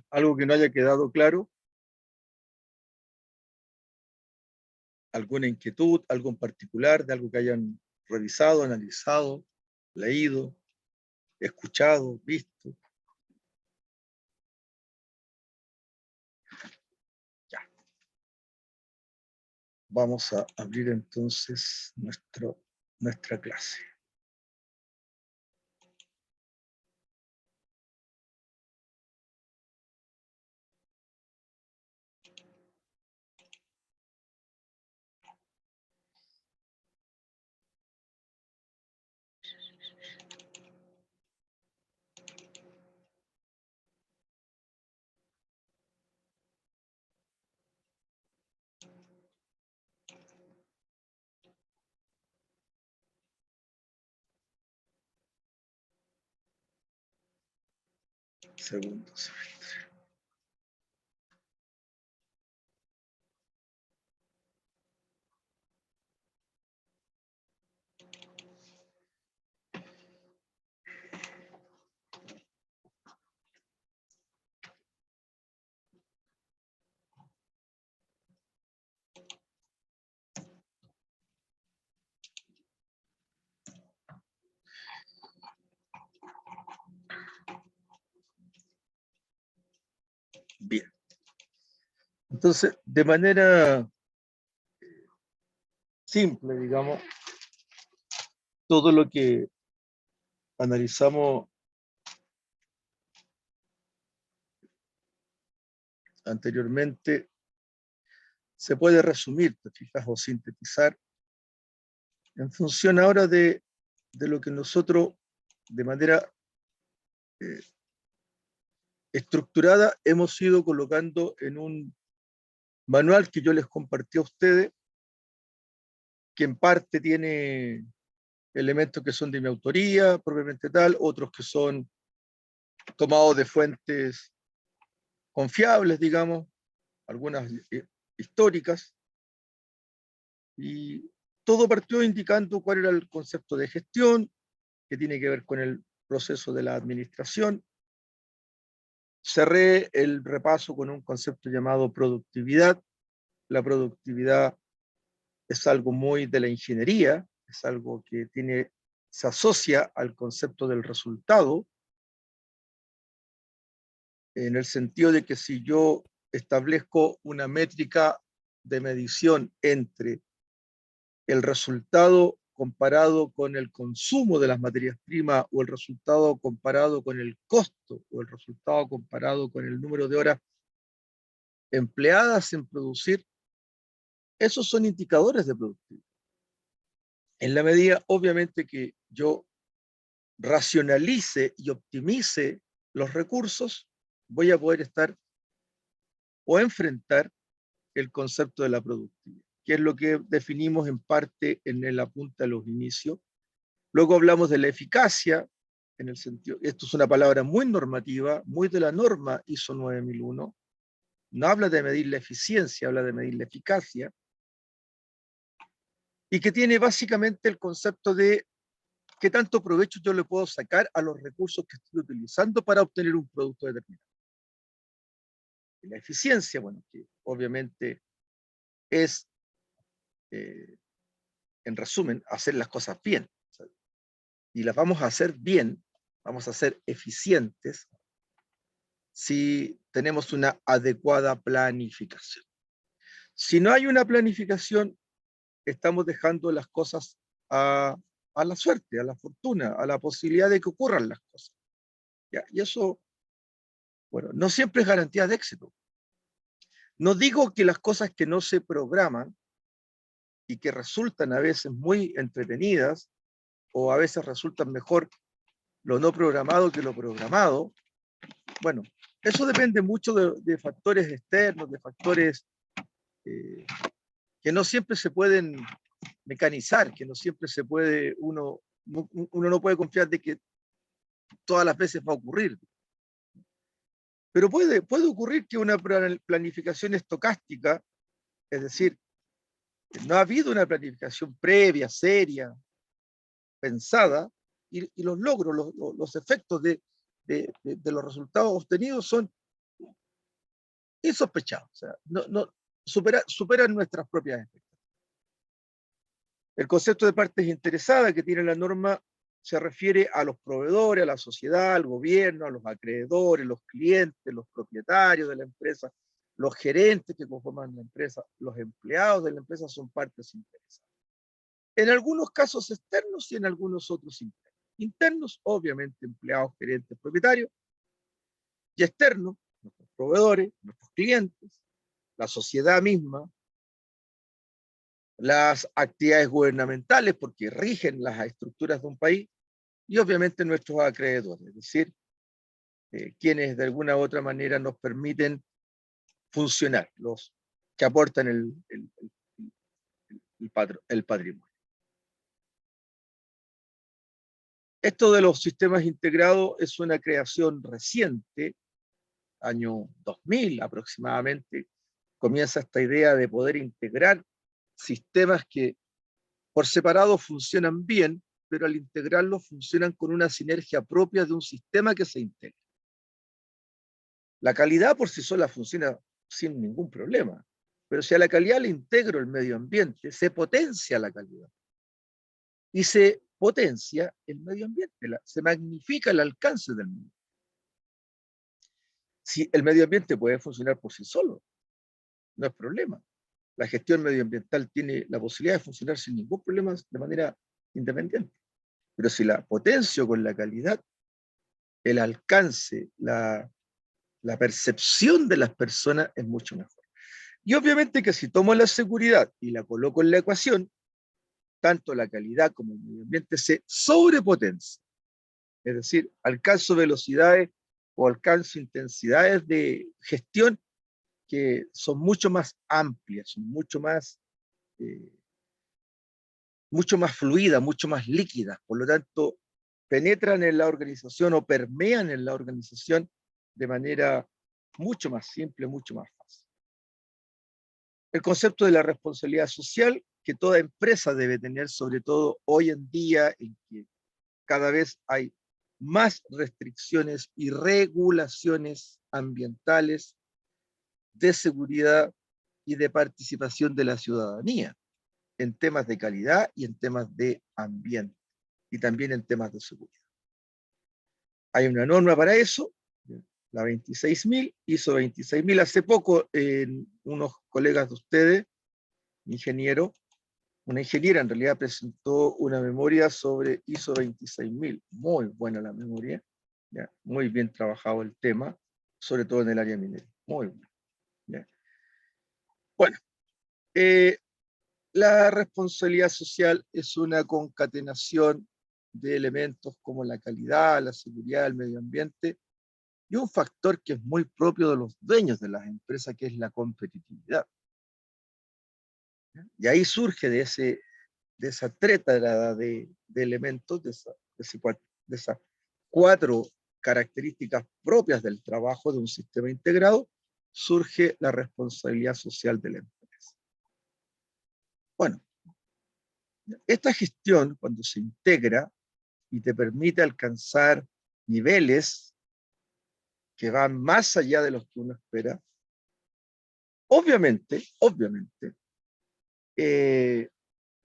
¿Algo que no haya quedado claro? ¿Alguna inquietud, algo en particular, de algo que hayan revisado, analizado, leído, escuchado, visto? Ya. Vamos a abrir entonces nuestra clase. Segundo semestre. Bien. Entonces, de manera simple, digamos, todo lo que analizamos anteriormente se puede resumir, te fijas, o sintetizar en función ahora de lo que nosotros de manera estructurada hemos ido colocando en un manual que yo les compartí a ustedes, que en parte tiene elementos que son de mi autoría, propiamente tal, otros que son tomados de fuentes confiables, digamos, algunas históricas, y todo partió indicando cuál era el concepto de gestión, que tiene que ver con el proceso de la administración. Cerré el repaso con un concepto llamado productividad. La productividad es algo muy de la ingeniería, es algo que se asocia al concepto del resultado, en el sentido de que si yo establezco una métrica de medición entre el resultado comparado con el consumo de las materias primas, o el resultado comparado con el costo, o el resultado comparado con el número de horas empleadas en producir, esos son indicadores de productividad. En la medida, obviamente, que yo racionalice y optimice los recursos, voy a poder estar o enfrentar el concepto de la productividad, que es lo que definimos en parte en el apunte a los inicios. Luego hablamos de la eficacia, en el sentido, esto es una palabra muy normativa, muy de la norma ISO 9001, no habla de medir la eficiencia, habla de medir la eficacia, y que tiene básicamente el concepto de qué tanto provecho yo le puedo sacar a los recursos que estoy utilizando para obtener un producto determinado. Y la eficiencia, bueno, que obviamente es, en resumen, hacer las cosas bien. Y las vamos a hacer bien, vamos a ser eficientes, si tenemos una adecuada planificación. Si no hay una planificación, estamos dejando las cosas a la suerte, a la fortuna, a la posibilidad de que ocurran las cosas. ¿Ya? Y eso, bueno, no siempre es garantía de éxito. No digo que las cosas que no se programan y que resultan a veces muy entretenidas, o a veces resultan mejor lo no programado que lo programado. Bueno, eso depende mucho de factores externos, de factores que no siempre se pueden mecanizar, que no siempre se puede, uno no puede confiar de que todas las veces va a ocurrir. Pero puede ocurrir que una planificación estocástica, es decir, no ha habido una planificación previa, seria, pensada, y los logros, los efectos de los resultados obtenidos son insospechados. O sea, superan nuestras propias expectativas. El concepto de partes interesadas que tiene la norma se refiere a los proveedores, a la sociedad, al gobierno, a los acreedores, los clientes, los propietarios de la empresa, los gerentes que conforman la empresa, los empleados de la empresa son partes interesadas. En algunos casos externos y en algunos otros internos. Internos, obviamente, empleados, gerentes, propietarios, y externos, nuestros proveedores, nuestros clientes, la sociedad misma, las actividades gubernamentales, porque rigen las estructuras de un país, y obviamente nuestros acreedores, es decir, quienes de alguna u otra manera nos permiten funcionar, los que aportan el patrimonio. Esto de los sistemas integrados es una creación reciente, año 2000 aproximadamente, comienza esta idea de poder integrar sistemas que por separado funcionan bien, pero al integrarlos funcionan con una sinergia propia de un sistema que se integra. La calidad por sí sola funciona sin ningún problema, pero si a la calidad le integro el medio ambiente, se potencia la calidad. Y se potencia el medio ambiente, se magnifica el alcance del medio ambiente. Si el medio ambiente puede funcionar por sí solo, no es problema. La gestión medioambiental tiene la posibilidad de funcionar sin ningún problema de manera independiente. Pero si la potencio con la calidad, el alcance, la percepción de las personas es mucho mejor. Y obviamente que si tomo la seguridad y la coloco en la ecuación, tanto la calidad como el medio ambiente se sobrepotencia. Es decir, alcanzo velocidades o alcanzo intensidades de gestión que son mucho más amplias, son mucho más fluidas, mucho más líquidas. Por lo tanto, penetran en la organización o permean en la organización de manera mucho más simple, mucho más fácil. El concepto de la responsabilidad social que toda empresa debe tener, sobre todo hoy en día en que cada vez hay más restricciones y regulaciones ambientales, de seguridad y de participación de la ciudadanía en temas de calidad y en temas de ambiente y también en temas de seguridad. Hay una norma para eso, la 26.000, ISO 26.000. Hace poco, unos colegas de ustedes, una ingeniera en realidad presentó una memoria sobre ISO 26.000. Muy buena la memoria, ¿ya? Muy bien trabajado el tema, sobre todo en el área minera. Muy bueno. ¿Ya? Bueno, la responsabilidad social es una concatenación de elementos como la calidad, la seguridad, el medio ambiente, y un factor que es muy propio de los dueños de las empresas, que es la competitividad. Y ahí surge de esa trétada de elementos, de esas 4 características propias del trabajo de un sistema integrado, surge la responsabilidad social de la empresa. Bueno, esta gestión, cuando se integra y te permite alcanzar niveles que van más allá de los que uno espera, obviamente,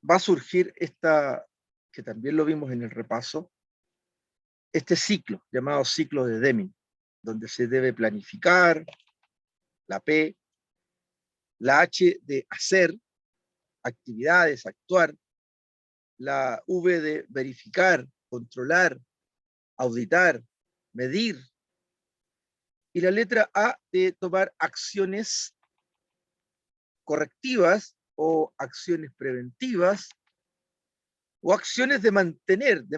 va a surgir que también lo vimos en el repaso, este ciclo, llamado ciclo de Deming, donde se debe planificar, la P, la H de hacer, actividades, actuar, la V de verificar, controlar, auditar, medir, y la letra A de tomar acciones correctivas o acciones preventivas, o acciones de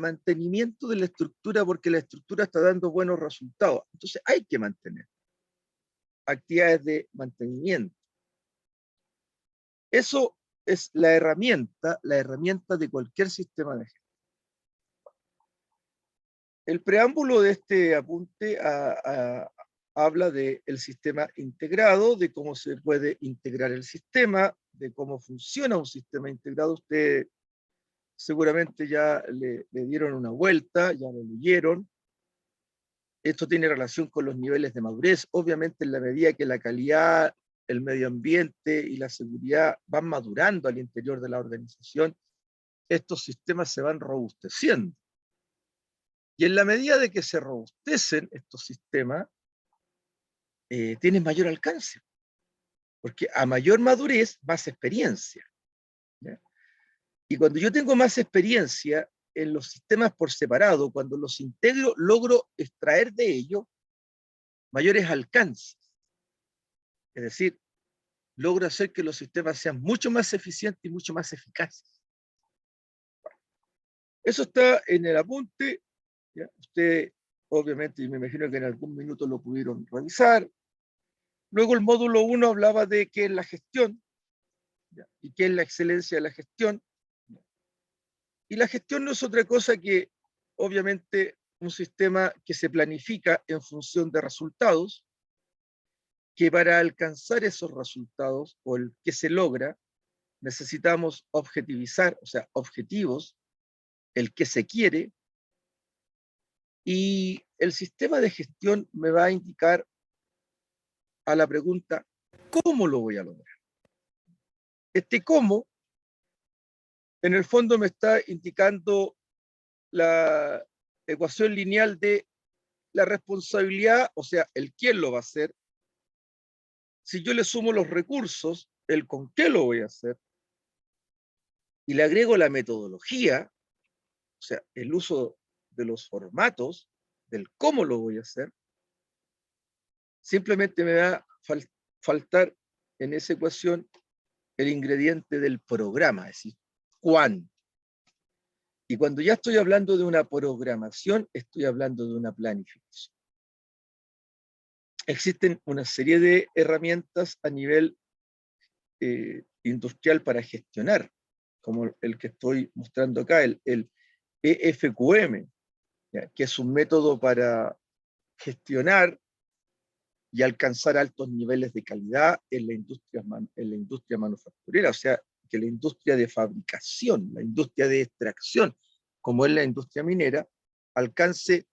mantenimiento de la estructura, porque la estructura está dando buenos resultados. Entonces hay que mantener actividades de mantenimiento. Eso es la herramienta de cualquier sistema de gestión. El preámbulo de este apunte habla del sistema integrado, de cómo se puede integrar el sistema, de cómo funciona un sistema integrado. Ustedes seguramente ya le dieron una vuelta, ya lo leyeron. Esto tiene relación con los niveles de madurez. Obviamente, en la medida que la calidad, el medio ambiente y la seguridad van madurando al interior de la organización, estos sistemas se van robusteciendo. Y en la medida de que se robustecen estos sistemas, tienen mayor alcance. Porque a mayor madurez, más experiencia. ¿Ya? Y cuando yo tengo más experiencia en los sistemas por separado, cuando los integro, logro extraer de ellos mayores alcances. Es decir, logro hacer que los sistemas sean mucho más eficientes y mucho más eficaces. Eso está en el apunte. ¿Ya? Usted, obviamente, me imagino que en algún minuto lo pudieron revisar. Luego el módulo 1 hablaba de qué es la gestión, ¿ya? Y qué es la excelencia de la gestión. Y la gestión no es otra cosa que, obviamente, un sistema que se planifica en función de resultados, que para alcanzar esos resultados, o el que se logra, necesitamos objetivizar, o sea, objetivos, el que se quiere, y el sistema de gestión me va a indicar a la pregunta, ¿cómo lo voy a lograr? Este cómo, en el fondo me está indicando la ecuación lineal de la responsabilidad, o sea, el quién lo va a hacer. Si yo le sumo los recursos, el con qué lo voy a hacer, y le agrego la metodología, o sea, el uso de los formatos, del cómo lo voy a hacer, simplemente me va a faltar en esa ecuación el ingrediente del programa, es decir, cuándo. Y cuando ya estoy hablando de una programación, estoy hablando de una planificación. Existen una serie de herramientas a nivel industrial para gestionar, como el que estoy mostrando acá, el EFQM, ¿ya? Que es un método para gestionar y alcanzar altos niveles de calidad en la industria manufacturera, o sea, que la industria de fabricación, la industria de extracción, como es la industria minera, alcance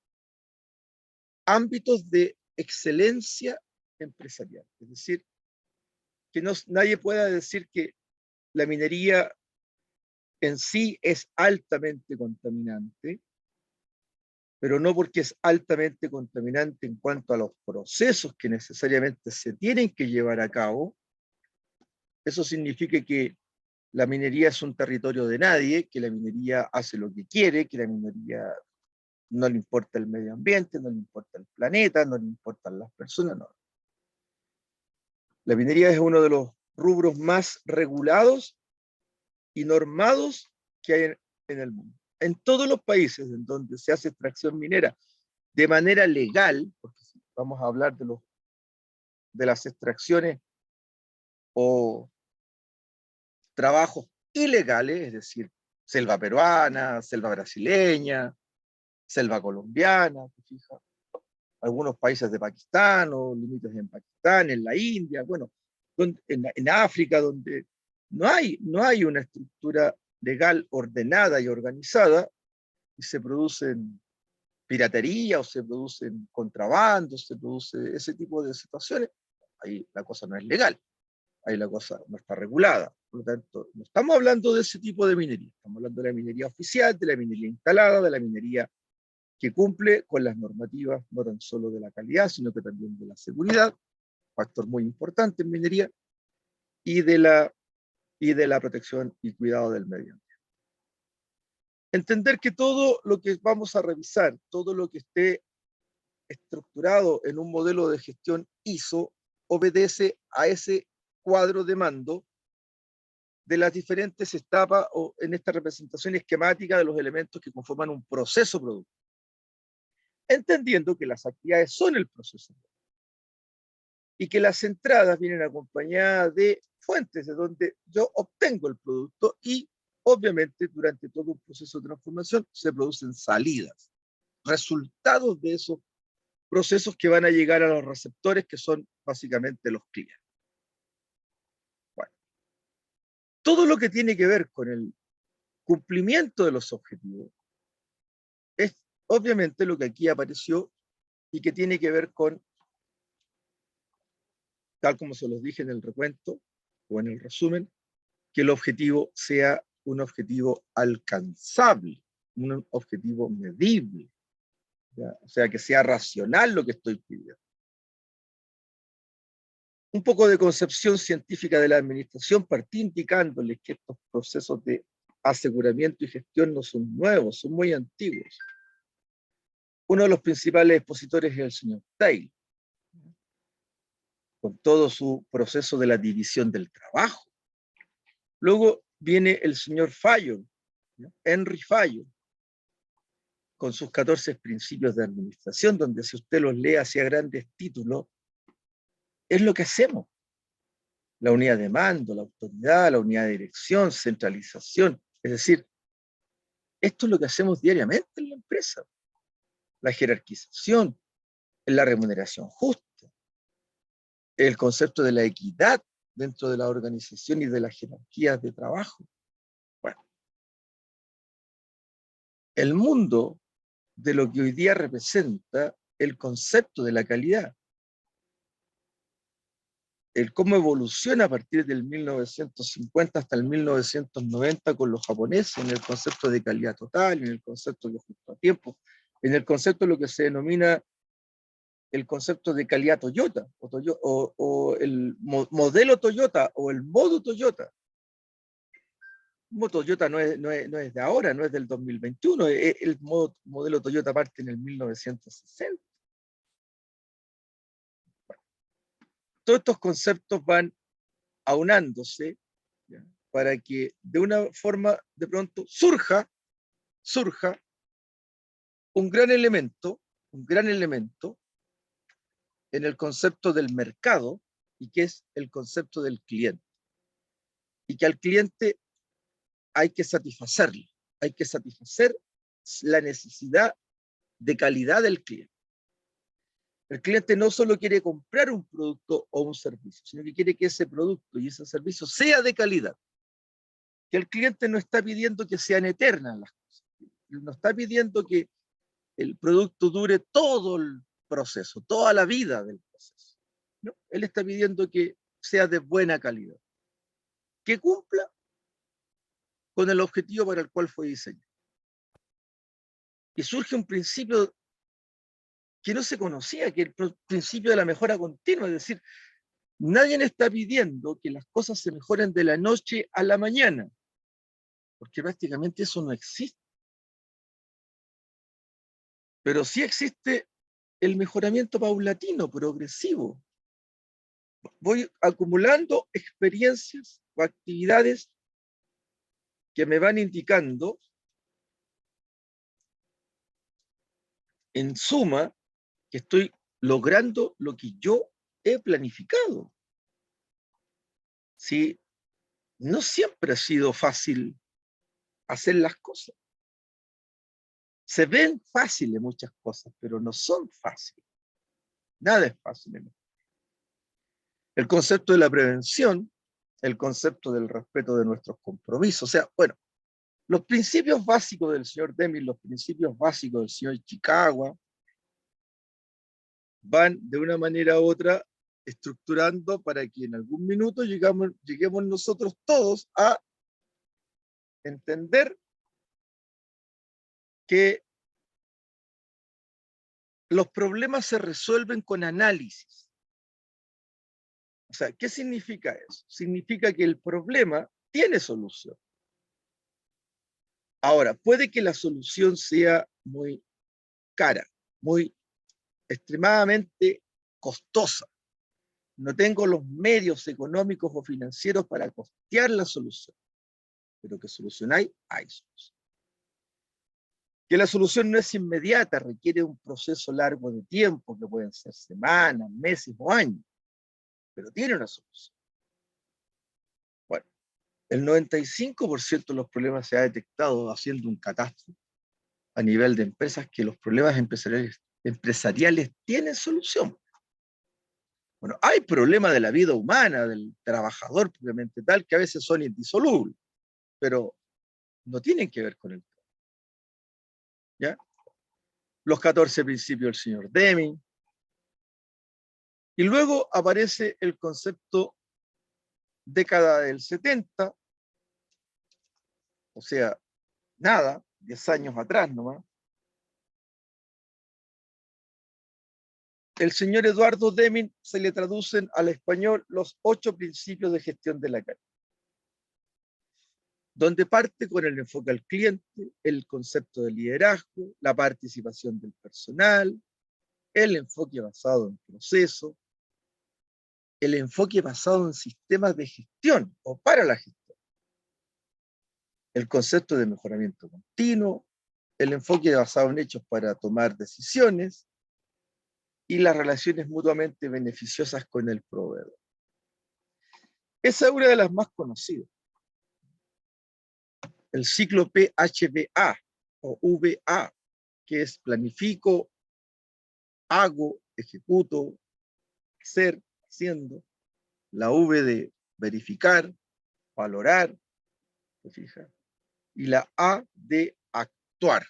ámbitos de excelencia empresarial. Es decir, que nadie pueda decir que la minería en sí es altamente contaminante, pero no porque es altamente contaminante en cuanto a los procesos que necesariamente se tienen que llevar a cabo. Eso significa que la minería es un territorio de nadie, que la minería hace lo que quiere, que la minería no le importa el medio ambiente, no le importa el planeta, no le importan las personas, no. La minería es uno de los rubros más regulados y normados que hay en el mundo. En todos los países en donde se hace extracción minera de manera legal, porque vamos a hablar de las extracciones o trabajos ilegales, es decir, selva peruana, selva brasileña, selva colombiana, ¿te fijas? Algunos países de Pakistán o límites en Pakistán, en la India, bueno, en África, donde no hay una estructura legal ordenada y organizada, y se producen piratería o se producen contrabandos, se produce ese tipo de situaciones, ahí la cosa no es legal, ahí la cosa no está regulada. Por lo tanto, no estamos hablando de ese tipo de minería, estamos hablando de la minería oficial, de la minería instalada, de la minería que cumple con las normativas no tan solo de la calidad, sino que también de la seguridad, factor muy importante en minería, y de la protección y cuidado del medio ambiente. Entender que todo lo que vamos a revisar, todo lo que esté estructurado en un modelo de gestión ISO, obedece a ese cuadro de mando de las diferentes etapas o en esta representación esquemática de los elementos que conforman un proceso productivo. Entendiendo que las actividades son el proceso y que las entradas vienen acompañadas de fuentes de donde yo obtengo el producto y obviamente durante todo un proceso de transformación se producen salidas, resultados de esos procesos que van a llegar a los receptores que son básicamente los clientes. Bueno, todo lo que tiene que ver con el cumplimiento de los objetivos es obviamente lo que aquí apareció y que tiene que ver con, tal como se los dije en el recuento o en el resumen, que el objetivo sea un objetivo alcanzable, un objetivo medible, ¿ya? O sea, que sea racional lo que estoy pidiendo. Un poco de concepción científica de la administración, partí indicándoles que estos procesos de aseguramiento y gestión no son nuevos, son muy antiguos. Uno de los principales expositores es el señor Taylor, con todo su proceso de la división del trabajo. Luego viene el señor Fayol, ¿no? Henry Fayol, con sus 14 principios de administración, donde si usted los lee hacia grandes títulos, es lo que hacemos. La unidad de mando, la autoridad, la unidad de dirección, centralización. Es decir, esto es lo que hacemos diariamente en la empresa. La jerarquización, la remuneración justa, el concepto de la equidad dentro de la organización y de las jerarquías de trabajo. Bueno, el mundo de lo que hoy día representa el concepto de la calidad, el cómo evoluciona a partir del 1950 hasta el 1990 con los japoneses en el concepto de calidad total, en el concepto de justo a tiempo, en el concepto de lo que se denomina el concepto de calidad Toyota, o el modelo Toyota, o el modo Toyota. Toyota no es de ahora, no es del 2021, el modelo Toyota parte en el 1960. Bueno, todos estos conceptos van aunándose, ¿ya?, para que de una forma de pronto surja un gran elemento en el concepto del mercado, y que es el concepto del cliente. Y que al cliente hay que satisfacerlo, hay que satisfacer la necesidad de calidad del cliente. El cliente no solo quiere comprar un producto o un servicio, sino que quiere que ese producto y ese servicio sea de calidad. Que el cliente no está pidiendo que sean eternas las cosas, no está pidiendo que el producto dure todo el proceso, toda la vida del proceso. ¿No? Él está pidiendo que sea de buena calidad, que cumpla con el objetivo para el cual fue diseñado. Y surge un principio que no se conocía, que es el principio de la mejora continua, es decir, nadie está pidiendo que las cosas se mejoren de la noche a la mañana, porque prácticamente eso no existe. Pero sí existe el mejoramiento paulatino, progresivo. Voy acumulando experiencias o actividades que me van indicando, en suma, que estoy logrando lo que yo he planificado. Sí, no siempre ha sido fácil hacer las cosas. Se ven fáciles muchas cosas, pero no son fáciles. Nada es fácil. El concepto de la prevención, el concepto del respeto de nuestros compromisos. O sea, bueno, los principios básicos del señor Deming, los principios básicos del señor Chikawa, van de una manera u otra estructurando para que en algún minuto lleguemos nosotros todos a entender que los problemas se resuelven con análisis. O sea, ¿qué significa eso? Significa que el problema tiene solución. Ahora, puede que la solución sea muy cara, muy extremadamente costosa. No tengo los medios económicos o financieros para costear la solución. pero que solución hay solución. Que la solución no es inmediata, requiere un proceso largo de tiempo, que pueden ser semanas, meses o años, pero tiene una solución. Bueno, el 95% de los problemas se ha detectado haciendo un catastro a nivel de empresas, que los problemas empresariales tienen solución. Bueno, hay problemas de la vida humana, del trabajador propiamente tal, que a veces son indisolubles, pero no tienen que ver con el tema. ¿Ya? Los 14 principios del señor Deming. Y luego aparece el concepto década del 70, o sea, nada, 10 años atrás nomás. El señor Eduardo Deming se le traducen al español los 8 principios de gestión de la calidad, donde parte con el enfoque al cliente, el concepto de liderazgo, la participación del personal, el enfoque basado en procesos, el enfoque basado en sistemas de gestión o para la gestión, el concepto de mejoramiento continuo, el enfoque basado en hechos para tomar decisiones y las relaciones mutuamente beneficiosas con el proveedor. Esa es una de las más conocidas. El ciclo PHBA o VA, que es planifico, hago, ejecuto, ser, haciendo. La V de verificar, valorar, ¿se fija? Y la A de actuar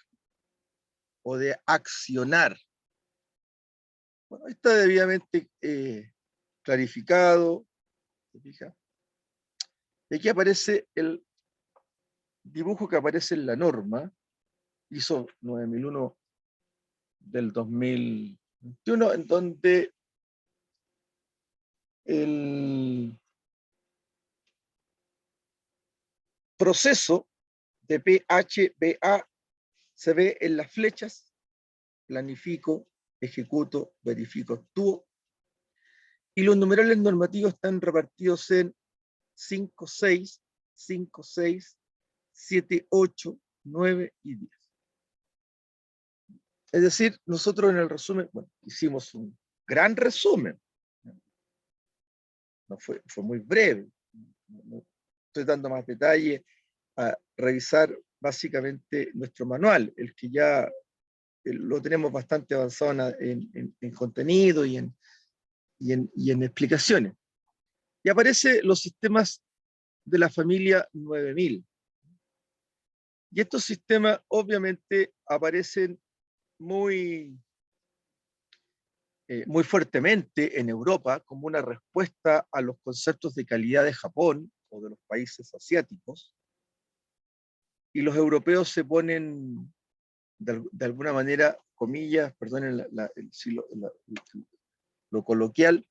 o de accionar. Bueno, está debidamente clarificado, ¿se fija? Y aquí aparece el dibujo que aparece en la norma, ISO 9001 del 2021, en donde el proceso de PHBA se ve en las flechas: planifico, ejecuto, verifico, actúo, y los numerales normativos están repartidos en 5, 6, 5, 6, 7, 8, 9 y 10. Es decir, nosotros en el resumen, bueno, hicimos un gran resumen, no fue muy breve, no estoy dando más detalle a revisar básicamente nuestro manual, el que ya lo tenemos bastante avanzado en contenido y en explicaciones. Y aparecen los sistemas de la familia 9000. Y estos sistemas obviamente aparecen muy fuertemente en Europa como una respuesta a los conceptos de calidad de Japón o de los países asiáticos. Y los europeos se ponen de alguna manera, comillas, perdonen lo coloquial,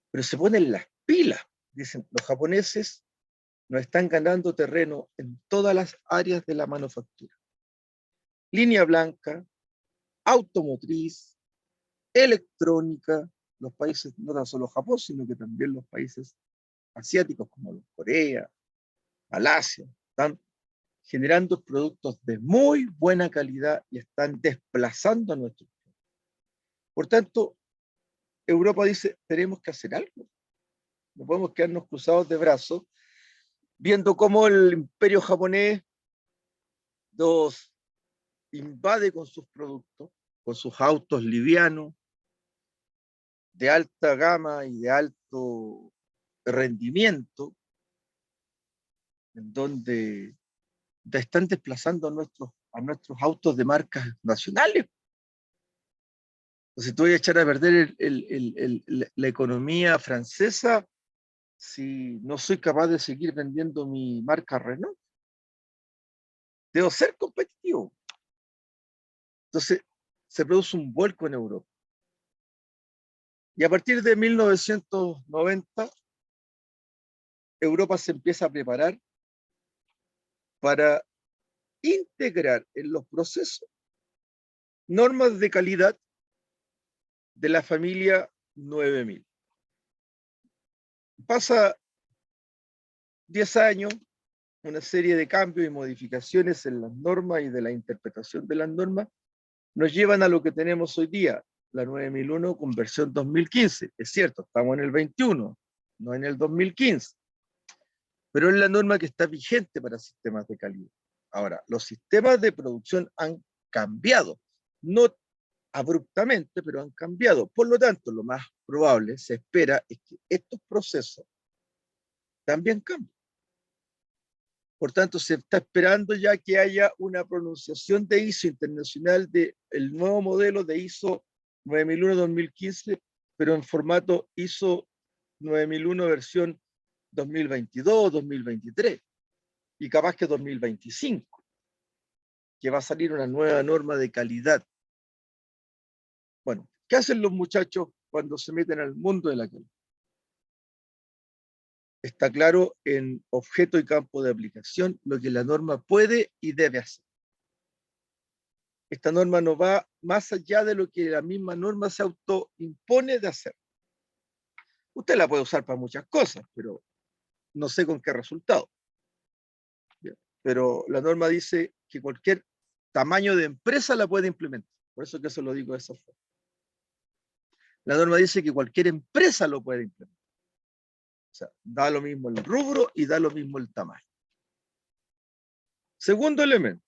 pero se ponen las pilas. Dicen, los japoneses nos están ganando terreno en todas las áreas de la manufactura. Línea blanca, automotriz, electrónica, los países, no tan solo Japón, sino que también los países asiáticos como los Corea, Malasia, están generando productos de muy buena calidad y están desplazando a nuestros productos. Por tanto, Europa dice, tenemos que hacer algo. No podemos quedarnos cruzados de brazos viendo cómo el imperio japonés nos invade con sus productos, con sus autos livianos, de alta gama y de alto rendimiento, en donde están desplazando a nuestros autos de marcas nacionales. Entonces, tú voy a echar a perder la economía francesa si no soy capaz de seguir vendiendo mi marca Renault. Debo ser competitivo. Entonces, se produce un vuelco en Europa. Y a partir de 1990, Europa se empieza a preparar para integrar en los procesos normas de calidad de la familia 9000. Pasa 10 años, una serie de cambios y modificaciones en las normas y de la interpretación de las normas, nos llevan a lo que tenemos hoy día, la 9001 con versión 2015. Es cierto, estamos en el 21, no en el 2015, pero es la norma que está vigente para sistemas de calidad. Ahora, los sistemas de producción han cambiado, no abruptamente, pero han cambiado. Por lo tanto, lo más probable, se espera, es que estos procesos también cambien. Por tanto, se está esperando ya que haya una pronunciación de ISO internacional del nuevo modelo de ISO 9001-2015, pero en formato ISO 9001 versión 2022, 2023 y capaz que 2025, que va a salir una nueva norma de calidad. Bueno, ¿qué hacen los muchachos cuando se meten al mundo de la calidad? Está claro en objeto y campo de aplicación lo que la norma puede y debe hacer. Esta norma no va más allá de lo que la misma norma se autoimpone de hacer. Usted la puede usar para muchas cosas, pero no sé con qué resultado. Pero la norma dice que cualquier tamaño de empresa la puede implementar. Por eso que eso lo digo de esa forma. La norma dice que cualquier empresa lo puede implementar. O sea, da lo mismo el rubro y da lo mismo el tamaño. Segundo elemento,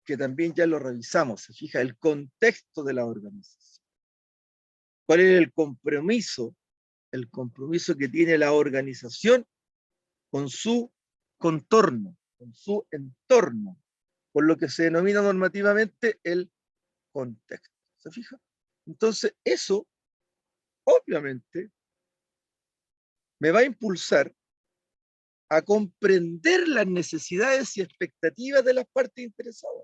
que también ya lo revisamos, se fija el contexto de la organización. ¿Cuál es el compromiso? El compromiso que tiene la organización con su contorno, con su entorno, por lo que se denomina normativamente el contexto. ¿Se fija? Entonces, eso, obviamente, me va a impulsar a comprender las necesidades y expectativas de las partes interesadas.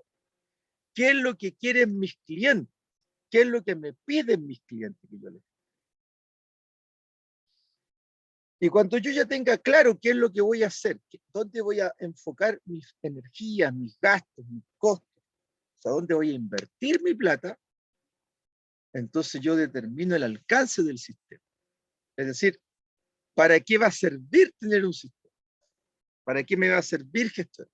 ¿Qué es lo que quieren mis clientes? ¿Qué es lo que me piden mis clientes que yo les... Y cuando yo ya tenga claro qué es lo que voy a hacer, dónde voy a enfocar mis energías, mis gastos, mis costos, o sea, dónde voy a invertir mi plata, entonces yo determino el alcance del sistema. Es decir, ¿para qué va a servir tener un sistema? ¿Para qué me va a servir gestionar?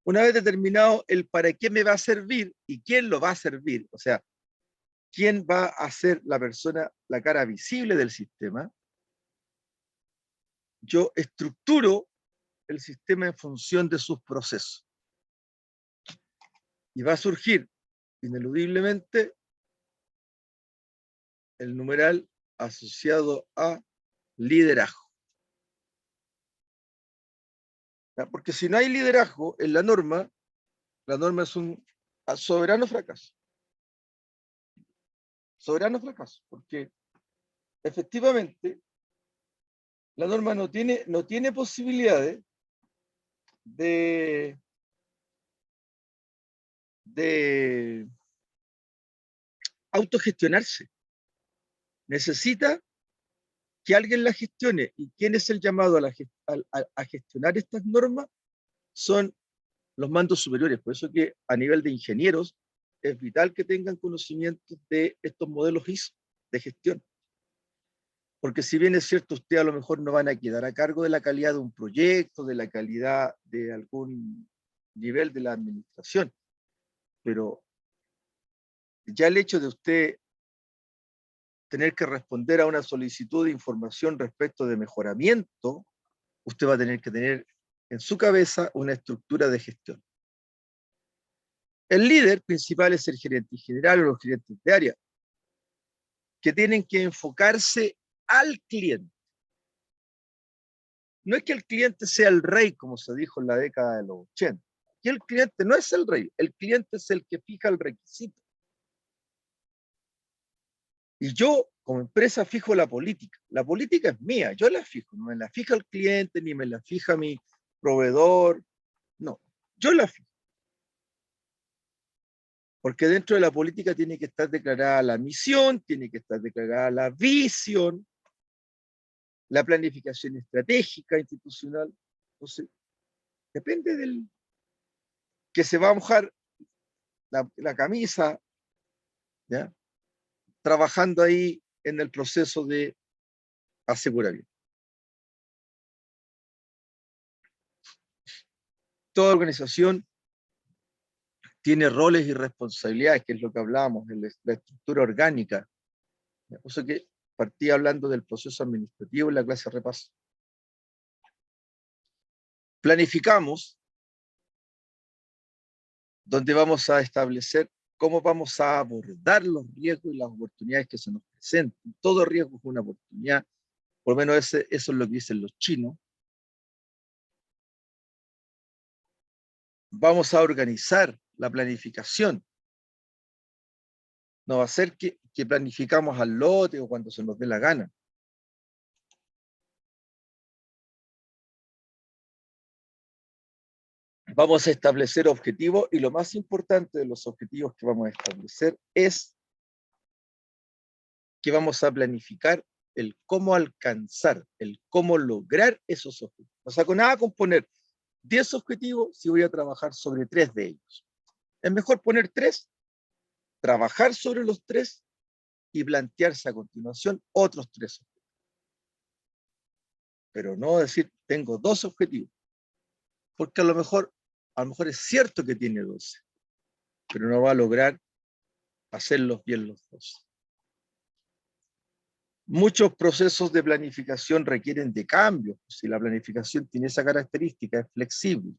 Una vez determinado el para qué me va a servir y quién lo va a servir, o sea, quién va a ser la persona, la cara visible del sistema, yo estructuro el sistema en función de sus procesos. Y va a surgir ineludiblemente el numeral asociado a liderazgo. Porque si no hay liderazgo en la norma es un soberano fracaso. Soberano fracaso, porque efectivamente la norma no tiene posibilidades de autogestionarse. Necesita que alguien la gestione. ¿Y quién es el llamado a gestionar estas normas? Son los mandos superiores. Por eso que a nivel de ingenieros es vital que tengan conocimiento de estos modelos ISO de gestión. Porque si bien es cierto, usted a lo mejor no van a quedar a cargo de la calidad de un proyecto, de la calidad de algún nivel de la administración, pero ya el hecho de usted tener que responder a una solicitud de información respecto de mejoramiento, usted va a tener que tener en su cabeza una estructura de gestión. El líder principal es el gerente general o los gerentes de área, que tienen que enfocarse al cliente. No es que el cliente sea el rey, como se dijo en la década de los 80. Aquí el cliente no es el rey, el cliente es el que fija el requisito. Y yo, como empresa, fijo la política. La política es mía, yo la fijo, no me la fija el cliente, ni me la fija mi proveedor, no, yo la fijo. Porque dentro de la política tiene que estar declarada la misión, tiene que estar declarada la visión, la planificación estratégica institucional. Entonces, depende del que se va a mojar la camisa, ¿ya? Trabajando ahí en el proceso de aseguramiento. Toda organización tiene roles y responsabilidades, que es lo que hablábamos, en la estructura orgánica. Por eso que partí hablando del proceso administrativo en la clase de repaso. Planificamos, donde vamos a establecer cómo vamos a abordar los riesgos y las oportunidades que se nos presentan. Todo riesgo es una oportunidad, por lo menos eso es lo que dicen los chinos. Vamos a organizar la planificación. No va a ser que planificamos al lote o cuando se nos dé la gana. Vamos a establecer objetivos y lo más importante de los objetivos que vamos a establecer es que vamos a planificar el cómo alcanzar, el cómo lograr esos objetivos. No saco nada con poner 10 objetivos si voy a trabajar sobre 3 de ellos. Es mejor poner 3, trabajar sobre los 3 y plantearse a continuación otros 3 objetivos. Pero no decir, tengo 2 objetivos, porque a lo mejor es cierto que tiene 12, pero no va a lograr hacerlos bien los 12. Muchos procesos de planificación requieren de cambios. Si la planificación tiene esa característica, es flexible.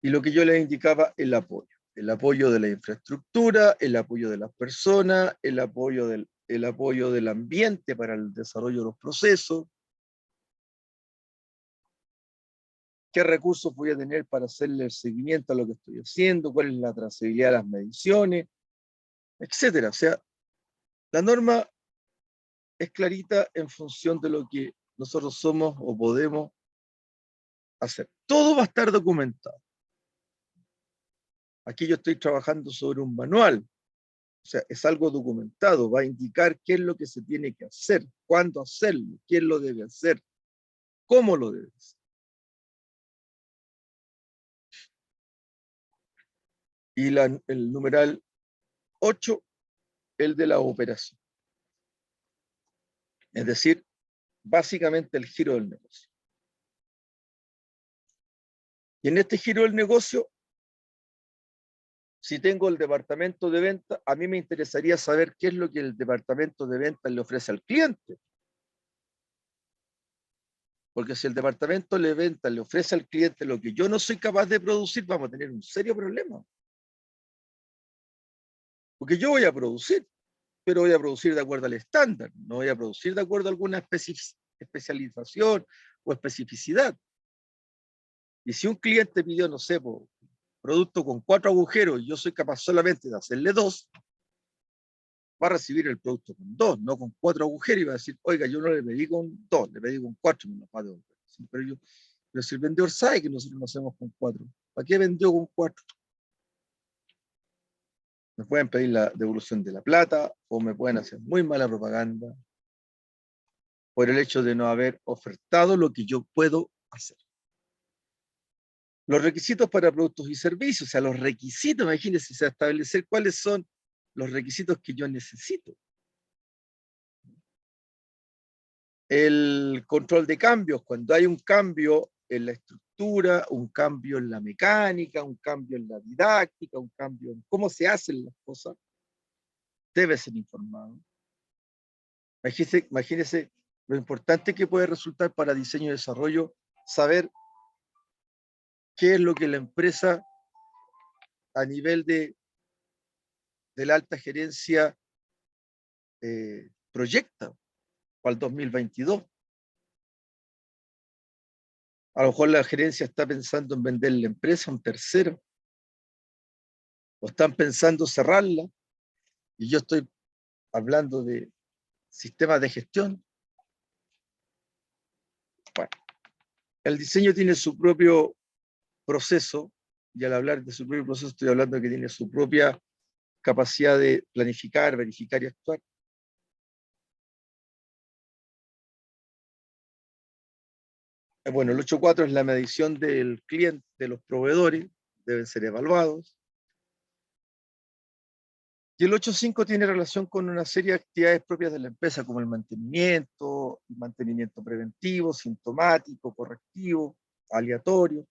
Y lo que yo les indicaba, el apoyo de la infraestructura, el apoyo de las personas, el apoyo del ambiente para el desarrollo de los procesos. ¿Qué recursos voy a tener para hacerle el seguimiento a lo que estoy haciendo? ¿Cuál es la trazabilidad de las mediciones? Etcétera. O sea, la norma es clarita en función de lo que nosotros somos o podemos hacer. Todo va a estar documentado. Aquí yo estoy trabajando sobre un manual. O sea, es algo documentado. Va a indicar qué es lo que se tiene que hacer, cuándo hacerlo, quién lo debe hacer, cómo lo debe hacer. Y el numeral 8, el de la operación. Es decir, básicamente el giro del negocio. Y en este giro del negocio, si tengo el departamento de venta, a mí me interesaría saber qué es lo que el departamento de venta le ofrece al cliente. Porque si el departamento de venta le ofrece al cliente lo que yo no soy capaz de producir, vamos a tener un serio problema. Porque yo voy a producir, pero voy a producir de acuerdo al estándar, no voy a producir de acuerdo a alguna especialización o especificidad. Y si un cliente pidió, no sé, producto con 4 agujeros y yo soy capaz solamente de hacerle 2, va a recibir el producto con 2, no con 4 agujeros, y va a decir, oiga, yo no le pedí con 2, le pedí con 4, me lo va a devolver. Pero si el vendedor sabe que nosotros lo hacemos con 4, ¿para qué vendió con 4? Me pueden pedir la devolución de la plata o me pueden hacer muy mala propaganda por el hecho de no haber ofertado lo que yo puedo hacer. Los requisitos para productos y servicios, o sea, los requisitos, imagínense, o sea, establecer cuáles son los requisitos que yo necesito. El control de cambios, cuando hay un cambio en la estructura, un cambio en la mecánica, un cambio en la didáctica, un cambio en cómo se hacen las cosas, debe ser informado. Imagínense lo importante que puede resultar para diseño y desarrollo saber qué es lo que la empresa a nivel de la alta gerencia proyecta para el 2022. A lo mejor la gerencia está pensando en vender la empresa a un tercero, o están pensando cerrarla, y yo estoy hablando de sistemas de gestión. Bueno, el diseño tiene su propio proceso, y al hablar de su propio proceso estoy hablando de que tiene su propia capacidad de planificar, verificar y actuar. Bueno, el 8.4 es la medición del cliente, de los proveedores, deben ser evaluados. Y el 8.5 tiene relación con una serie de actividades propias de la empresa, como el mantenimiento preventivo, sintomático, correctivo, aleatorio.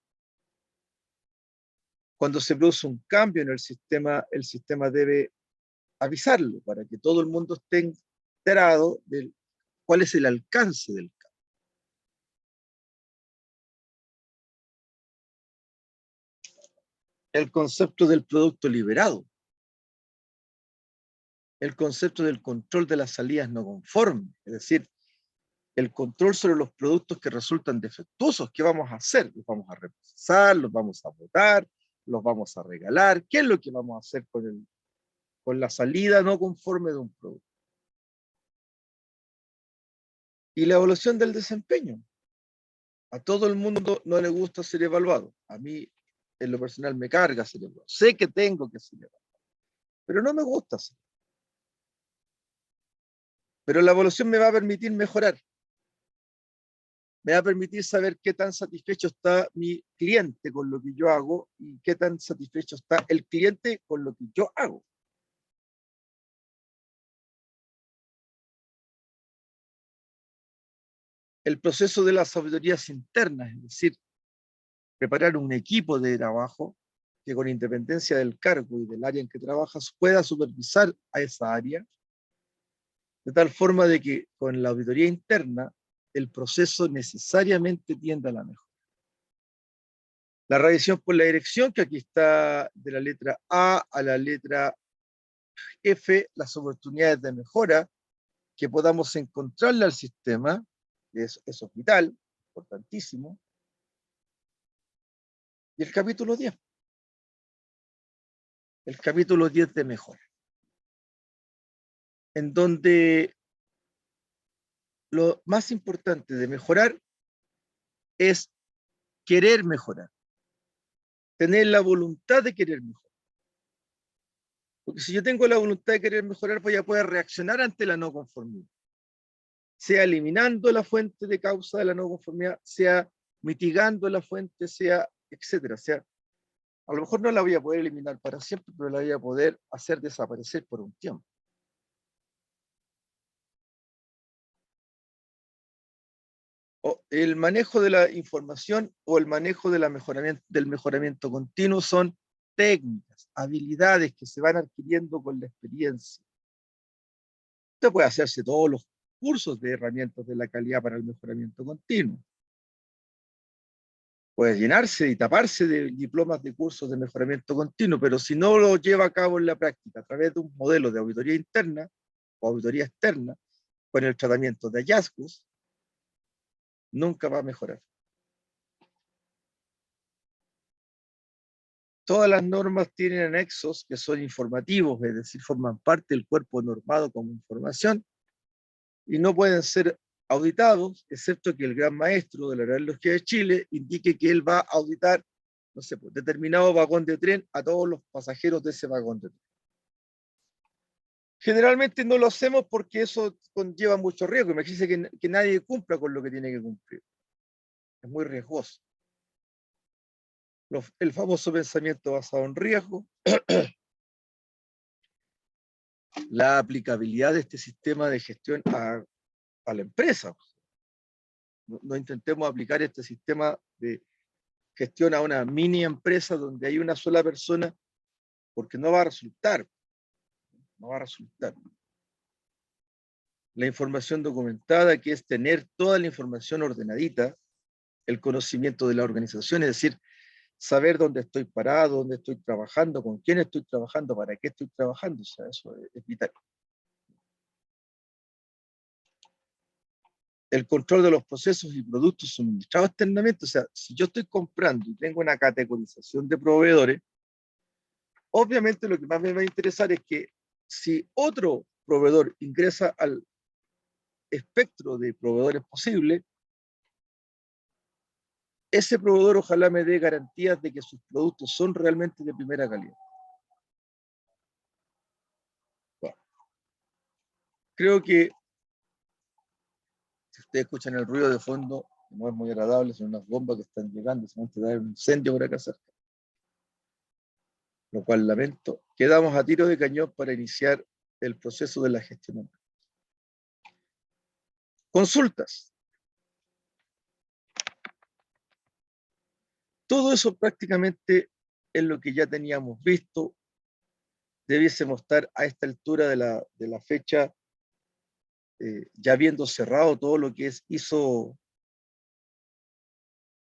Cuando se produce un cambio en el sistema debe avisarlo para que todo el mundo esté enterado de cuál es el alcance del cambio. El concepto del producto liberado, el concepto del control de las salidas no conformes, es decir, el control sobre los productos que resultan defectuosos. ¿Qué vamos a hacer? ¿Los vamos a reemplazar? ¿Los vamos a botar? ¿Los vamos a regalar? ¿Qué es lo que vamos a hacer con la salida no conforme de un producto? Y la evaluación del desempeño. A todo el mundo no le gusta ser evaluado. A mí, en lo personal, me carga ser evaluado. Sé que tengo que ser evaluado, pero no me gusta ser. Pero la evaluación me va a permitir mejorar. Me va a permitir saber qué tan satisfecho está mi cliente con lo que yo hago y qué tan satisfecho está el cliente con lo que yo hago. El proceso de las auditorías internas, es decir, preparar un equipo de trabajo que con independencia del cargo y del área en que trabajas pueda supervisar a esa área, de tal forma de que con la auditoría interna el proceso necesariamente tienda a la mejora. La revisión por la dirección, que aquí está de la letra A a la letra F, las oportunidades de mejora que podamos encontrarle al sistema, eso es vital, importantísimo. Y el capítulo 10. El capítulo 10 de mejora, en donde lo más importante de mejorar es querer mejorar, tener la voluntad de querer mejorar. Porque si yo tengo la voluntad de querer mejorar, voy a poder reaccionar ante la no conformidad, sea eliminando la fuente de causa de la no conformidad, sea mitigando la fuente, sea etcétera. Sea, a lo mejor no la voy a poder eliminar para siempre, pero la voy a poder hacer desaparecer por un tiempo. O el manejo de la información o el manejo de del mejoramiento continuo son técnicas, habilidades que se van adquiriendo con la experiencia. Usted puede hacerse todos los cursos de herramientas de la calidad para el mejoramiento continuo. Puede llenarse y taparse de diplomas de cursos de mejoramiento continuo, pero si no lo lleva a cabo en la práctica a través de un modelo de auditoría interna o auditoría externa, con el tratamiento de hallazgos, nunca va a mejorar. Todas las normas tienen anexos que son informativos, es decir, forman parte del cuerpo normado como información y no pueden ser auditados, excepto que el gran maestro de la Real Logia de Chile indique que él va a auditar, no sé, pues, determinado vagón de tren a todos los pasajeros de ese vagón de tren. Generalmente no lo hacemos porque eso conlleva mucho riesgo. Imagínense que nadie cumpla con lo que tiene que cumplir. Es muy riesgoso. El famoso pensamiento basado en riesgo, la aplicabilidad de este sistema de gestión a la empresa. No intentemos aplicar este sistema de gestión a una mini empresa donde hay una sola persona, porque no va a resultar. No va a resultar. La información documentada, que es tener toda la información ordenadita, el conocimiento de la organización, es decir, saber dónde estoy parado, dónde estoy trabajando, con quién estoy trabajando, para qué estoy trabajando, o sea, eso es vital. El control de los procesos y productos suministrados externamente, o sea, si yo estoy comprando y tengo una categorización de proveedores, obviamente lo que más me va a interesar es que si otro proveedor ingresa al espectro de proveedores posibles, ese proveedor ojalá me dé garantías de que sus productos son realmente de primera calidad. Bueno, creo que si ustedes escuchan el ruido de fondo, no es muy agradable, son unas bombas que están llegando, se van a dar un incendio por acá cerca, lo cual lamento. Quedamos a tiro de cañón para iniciar el proceso de la gestión. Consultas. todo eso prácticamente es lo que ya teníamos visto. Debiésemos estar a esta altura de la fecha, ya habiendo cerrado todo lo que es ISO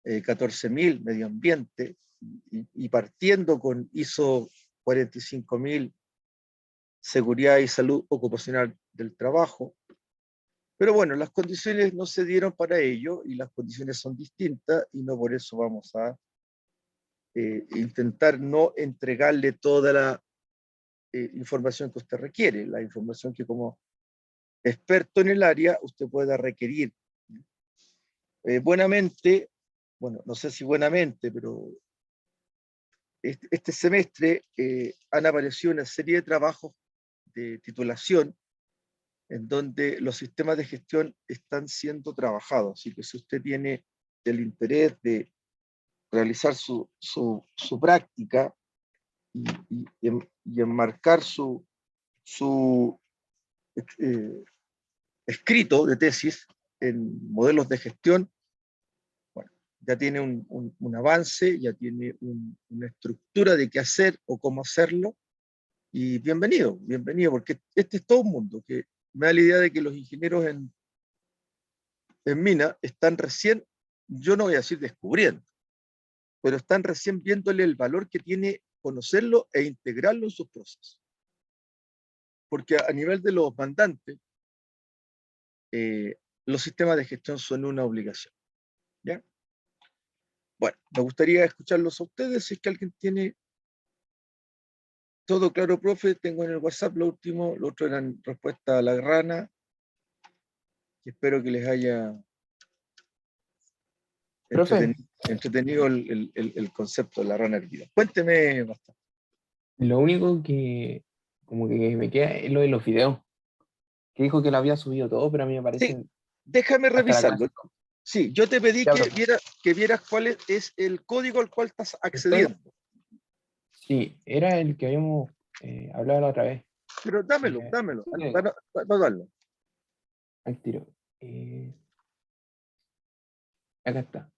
14.000 medio ambiente y partiendo con ISO 45.000 seguridad y salud ocupacional del trabajo. Pero bueno, las condiciones no se dieron para ello y las condiciones son distintas y no por eso vamos a intentar no entregarle toda la información que usted requiere, la información que como experto en el área usted pueda requerir. Buenamente, bueno, no sé si buenamente, pero este semestre han aparecido una serie de trabajos de titulación en donde los sistemas de gestión están siendo trabajados. Así que si usted tiene el interés de realizar su práctica y enmarcar su escrito de tesis en modelos de gestión, bueno, ya tiene un avance, ya tiene una estructura de qué hacer o cómo hacerlo, y bienvenido, bienvenido, porque este es todo un mundo que me da la idea de que los ingenieros en mina están recién, yo no voy a decir descubriendo, pero están recién viéndole el valor que tiene conocerlo e integrarlo en sus procesos. Porque a nivel de los mandantes, los sistemas de gestión son una obligación. ¿Ya? Bueno, me gustaría escucharlos a ustedes, si es que alguien tiene todo claro, profe. Tengo en el WhatsApp lo último, lo otro era en respuesta a la rana, y espero que les haya Profe, entretenido el concepto de la rana hervida. Cuénteme bastante. lo único que como que me queda es lo de los videos, que dijo que lo había subido todo, pero a mí me Sí, parece déjame hasta la revisarlo. clase. Sí, yo te pedí Ya, profe. que vieras cuál es el código al cual estás Estoy, accediendo. sí, era el que habíamos hablado la otra vez. Pero dámelo, dámelo, Sí, para darlo. al tiro. Eh, Acá está.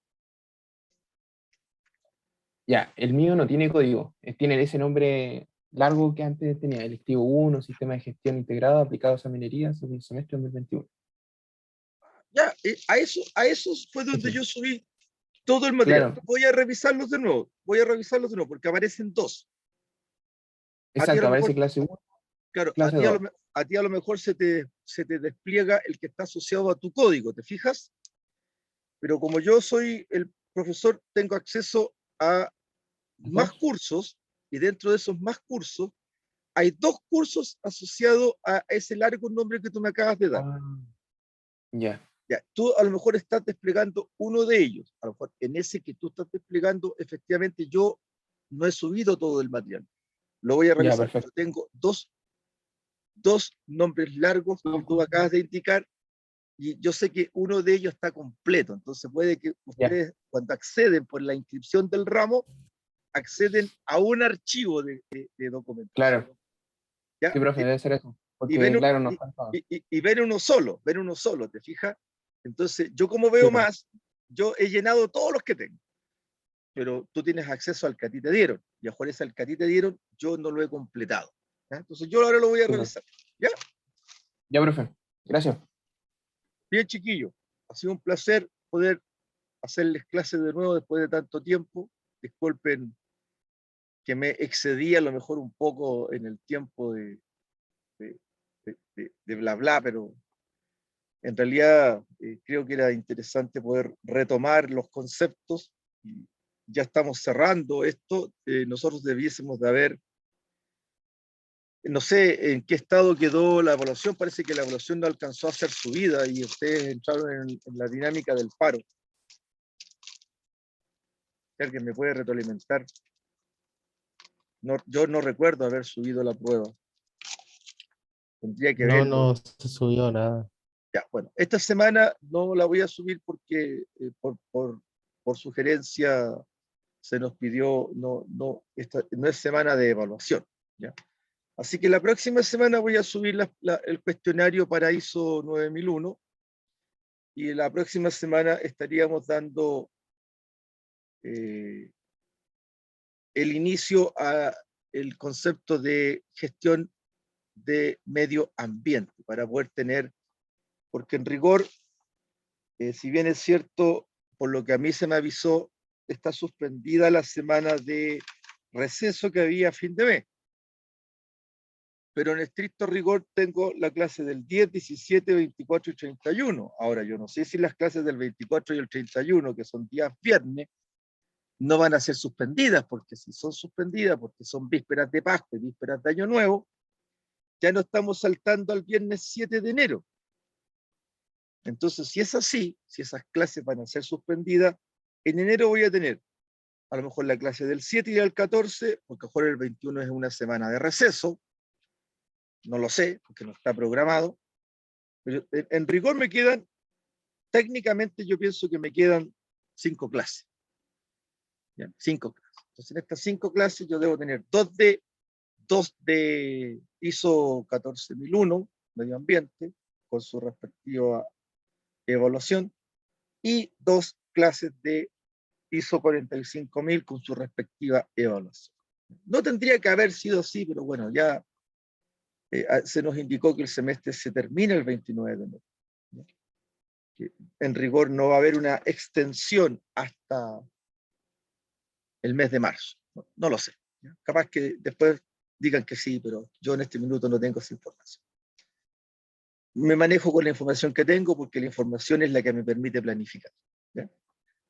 Ya, el mío no tiene código, tiene ese nombre largo que antes tenía, electivo 1, Sistema de Gestión Integrado aplicados a minería, segundo semestre 2021. Ya, a eso fue donde Ese, yo subí todo el material. claro, Voy a revisarlos de nuevo, porque aparecen dos. A ti a exacto, lo aparece mejor, clase 1, claro, clase 2. a ti a lo mejor se te despliega el que está asociado a tu código, ¿te fijas? Pero como yo soy el profesor, tengo acceso a más cursos, y dentro de esos más cursos hay dos cursos asociados a ese largo nombre que tú me acabas de dar. Ah, ya, Ya, tú a lo mejor estás desplegando uno de ellos. A lo mejor en ese que tú estás desplegando, efectivamente yo no he subido todo el material. Lo voy a ya, revisar. Yo perfecto. tengo dos nombres largos que tú acabas de indicar y yo sé que uno de ellos está completo. Entonces puede que Ya, ustedes cuando acceden por la inscripción del ramo, acceden a un archivo de documentación. claro. ¿Ya? Sí, profe, debe ser eso. Y Porque, ven, claro, no faltaba. y ven uno solo, ¿te fijas? Entonces, yo como Sí, veo profe. más, yo he llenado todos los que tengo, pero tú tienes acceso al que a ti te dieron, y a Juárez al que a ti te dieron, yo no lo he completado. ¿Ya? Entonces, yo ahora lo voy a Sí, profe. revisar. ¿Ya? Ya, profe. Gracias. Bien, chiquillo. Ha sido un placer poder hacerles clases de nuevo después de tanto tiempo. Disculpen que me excedí a lo mejor un poco en el tiempo de, de bla bla, pero en realidad creo que era interesante poder retomar los conceptos y ya estamos cerrando esto. Nosotros debiésemos de haber, no sé en qué estado quedó la evaluación, parece que la evaluación no alcanzó a ser subida y ustedes entraron en la dinámica del paro. Si alguien me puede retroalimentar. No, yo no recuerdo haber subido la prueba. Tendría que No, verlo. no se subió nada. Ya, bueno, esta semana no la voy a subir porque por sugerencia se nos pidió, esta no es semana de evaluación. ¿Ya? Así que la próxima semana voy a subir el cuestionario para ISO 9001 y la próxima semana estaríamos dando el inicio a el concepto de gestión de medio ambiente para poder tener, porque en rigor, si bien es cierto, por lo que a mí se me avisó, está suspendida la semana de receso que había a fin de mes. Pero en estricto rigor tengo la clase del 10, 17, 24 y 31. Ahora, yo no sé si las clases del 24 y el 31, que son días viernes, no van a ser suspendidas, porque si son suspendidas, porque son vísperas de Pascua y vísperas de Año Nuevo, ya no estamos saltando al viernes 7 de enero. Entonces, si es así, si esas clases van a ser suspendidas, en enero voy a tener a lo mejor la clase del 7 y del 14, porque a lo mejor el 21 es una semana de receso, no lo sé, porque no está programado, pero en rigor me quedan, técnicamente yo pienso que me quedan 5 clases. ¿Ya? 5 clases. Entonces en estas 5 clases yo debo tener 2 de ISO 14001, medio ambiente, con su respectiva evaluación, y 2 clases de ISO 45000 con su respectiva evaluación. No tendría que haber sido así, pero bueno, ya se nos indicó que el semestre se termina el 29 de enero. ¿Ya? Que en rigor no va a haber una extensión hasta el mes de marzo. No lo sé. ¿Ya? Capaz que después digan que sí, pero yo en este minuto no tengo esa información. Me manejo con la información que tengo porque la información es la que me permite planificar. ¿Ya?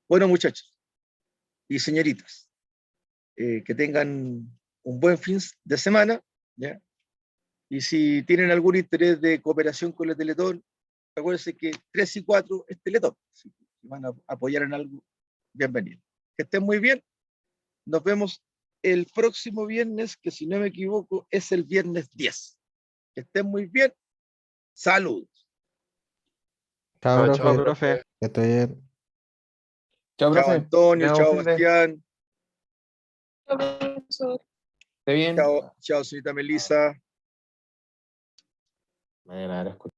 Bueno, muchachos y señoritas, que tengan un buen fin de semana. ¿Ya? Y si tienen algún interés de cooperación con la Teletón, acuérdense que 3 y 4 es Teletón. Si van a apoyar en algo, bienvenido. Que estén muy bien. Nos vemos el próximo viernes, que si no me equivoco es el viernes 10. Que estén muy bien. Saludos. Chao, Chao, profe. profe. Que esté bien. Chao, Chao profe. Antonio, Nos chao vemos, fin de. Bastián, Profesor. Esté bien. chao señorita Melissa. Me alegra haber escuchado.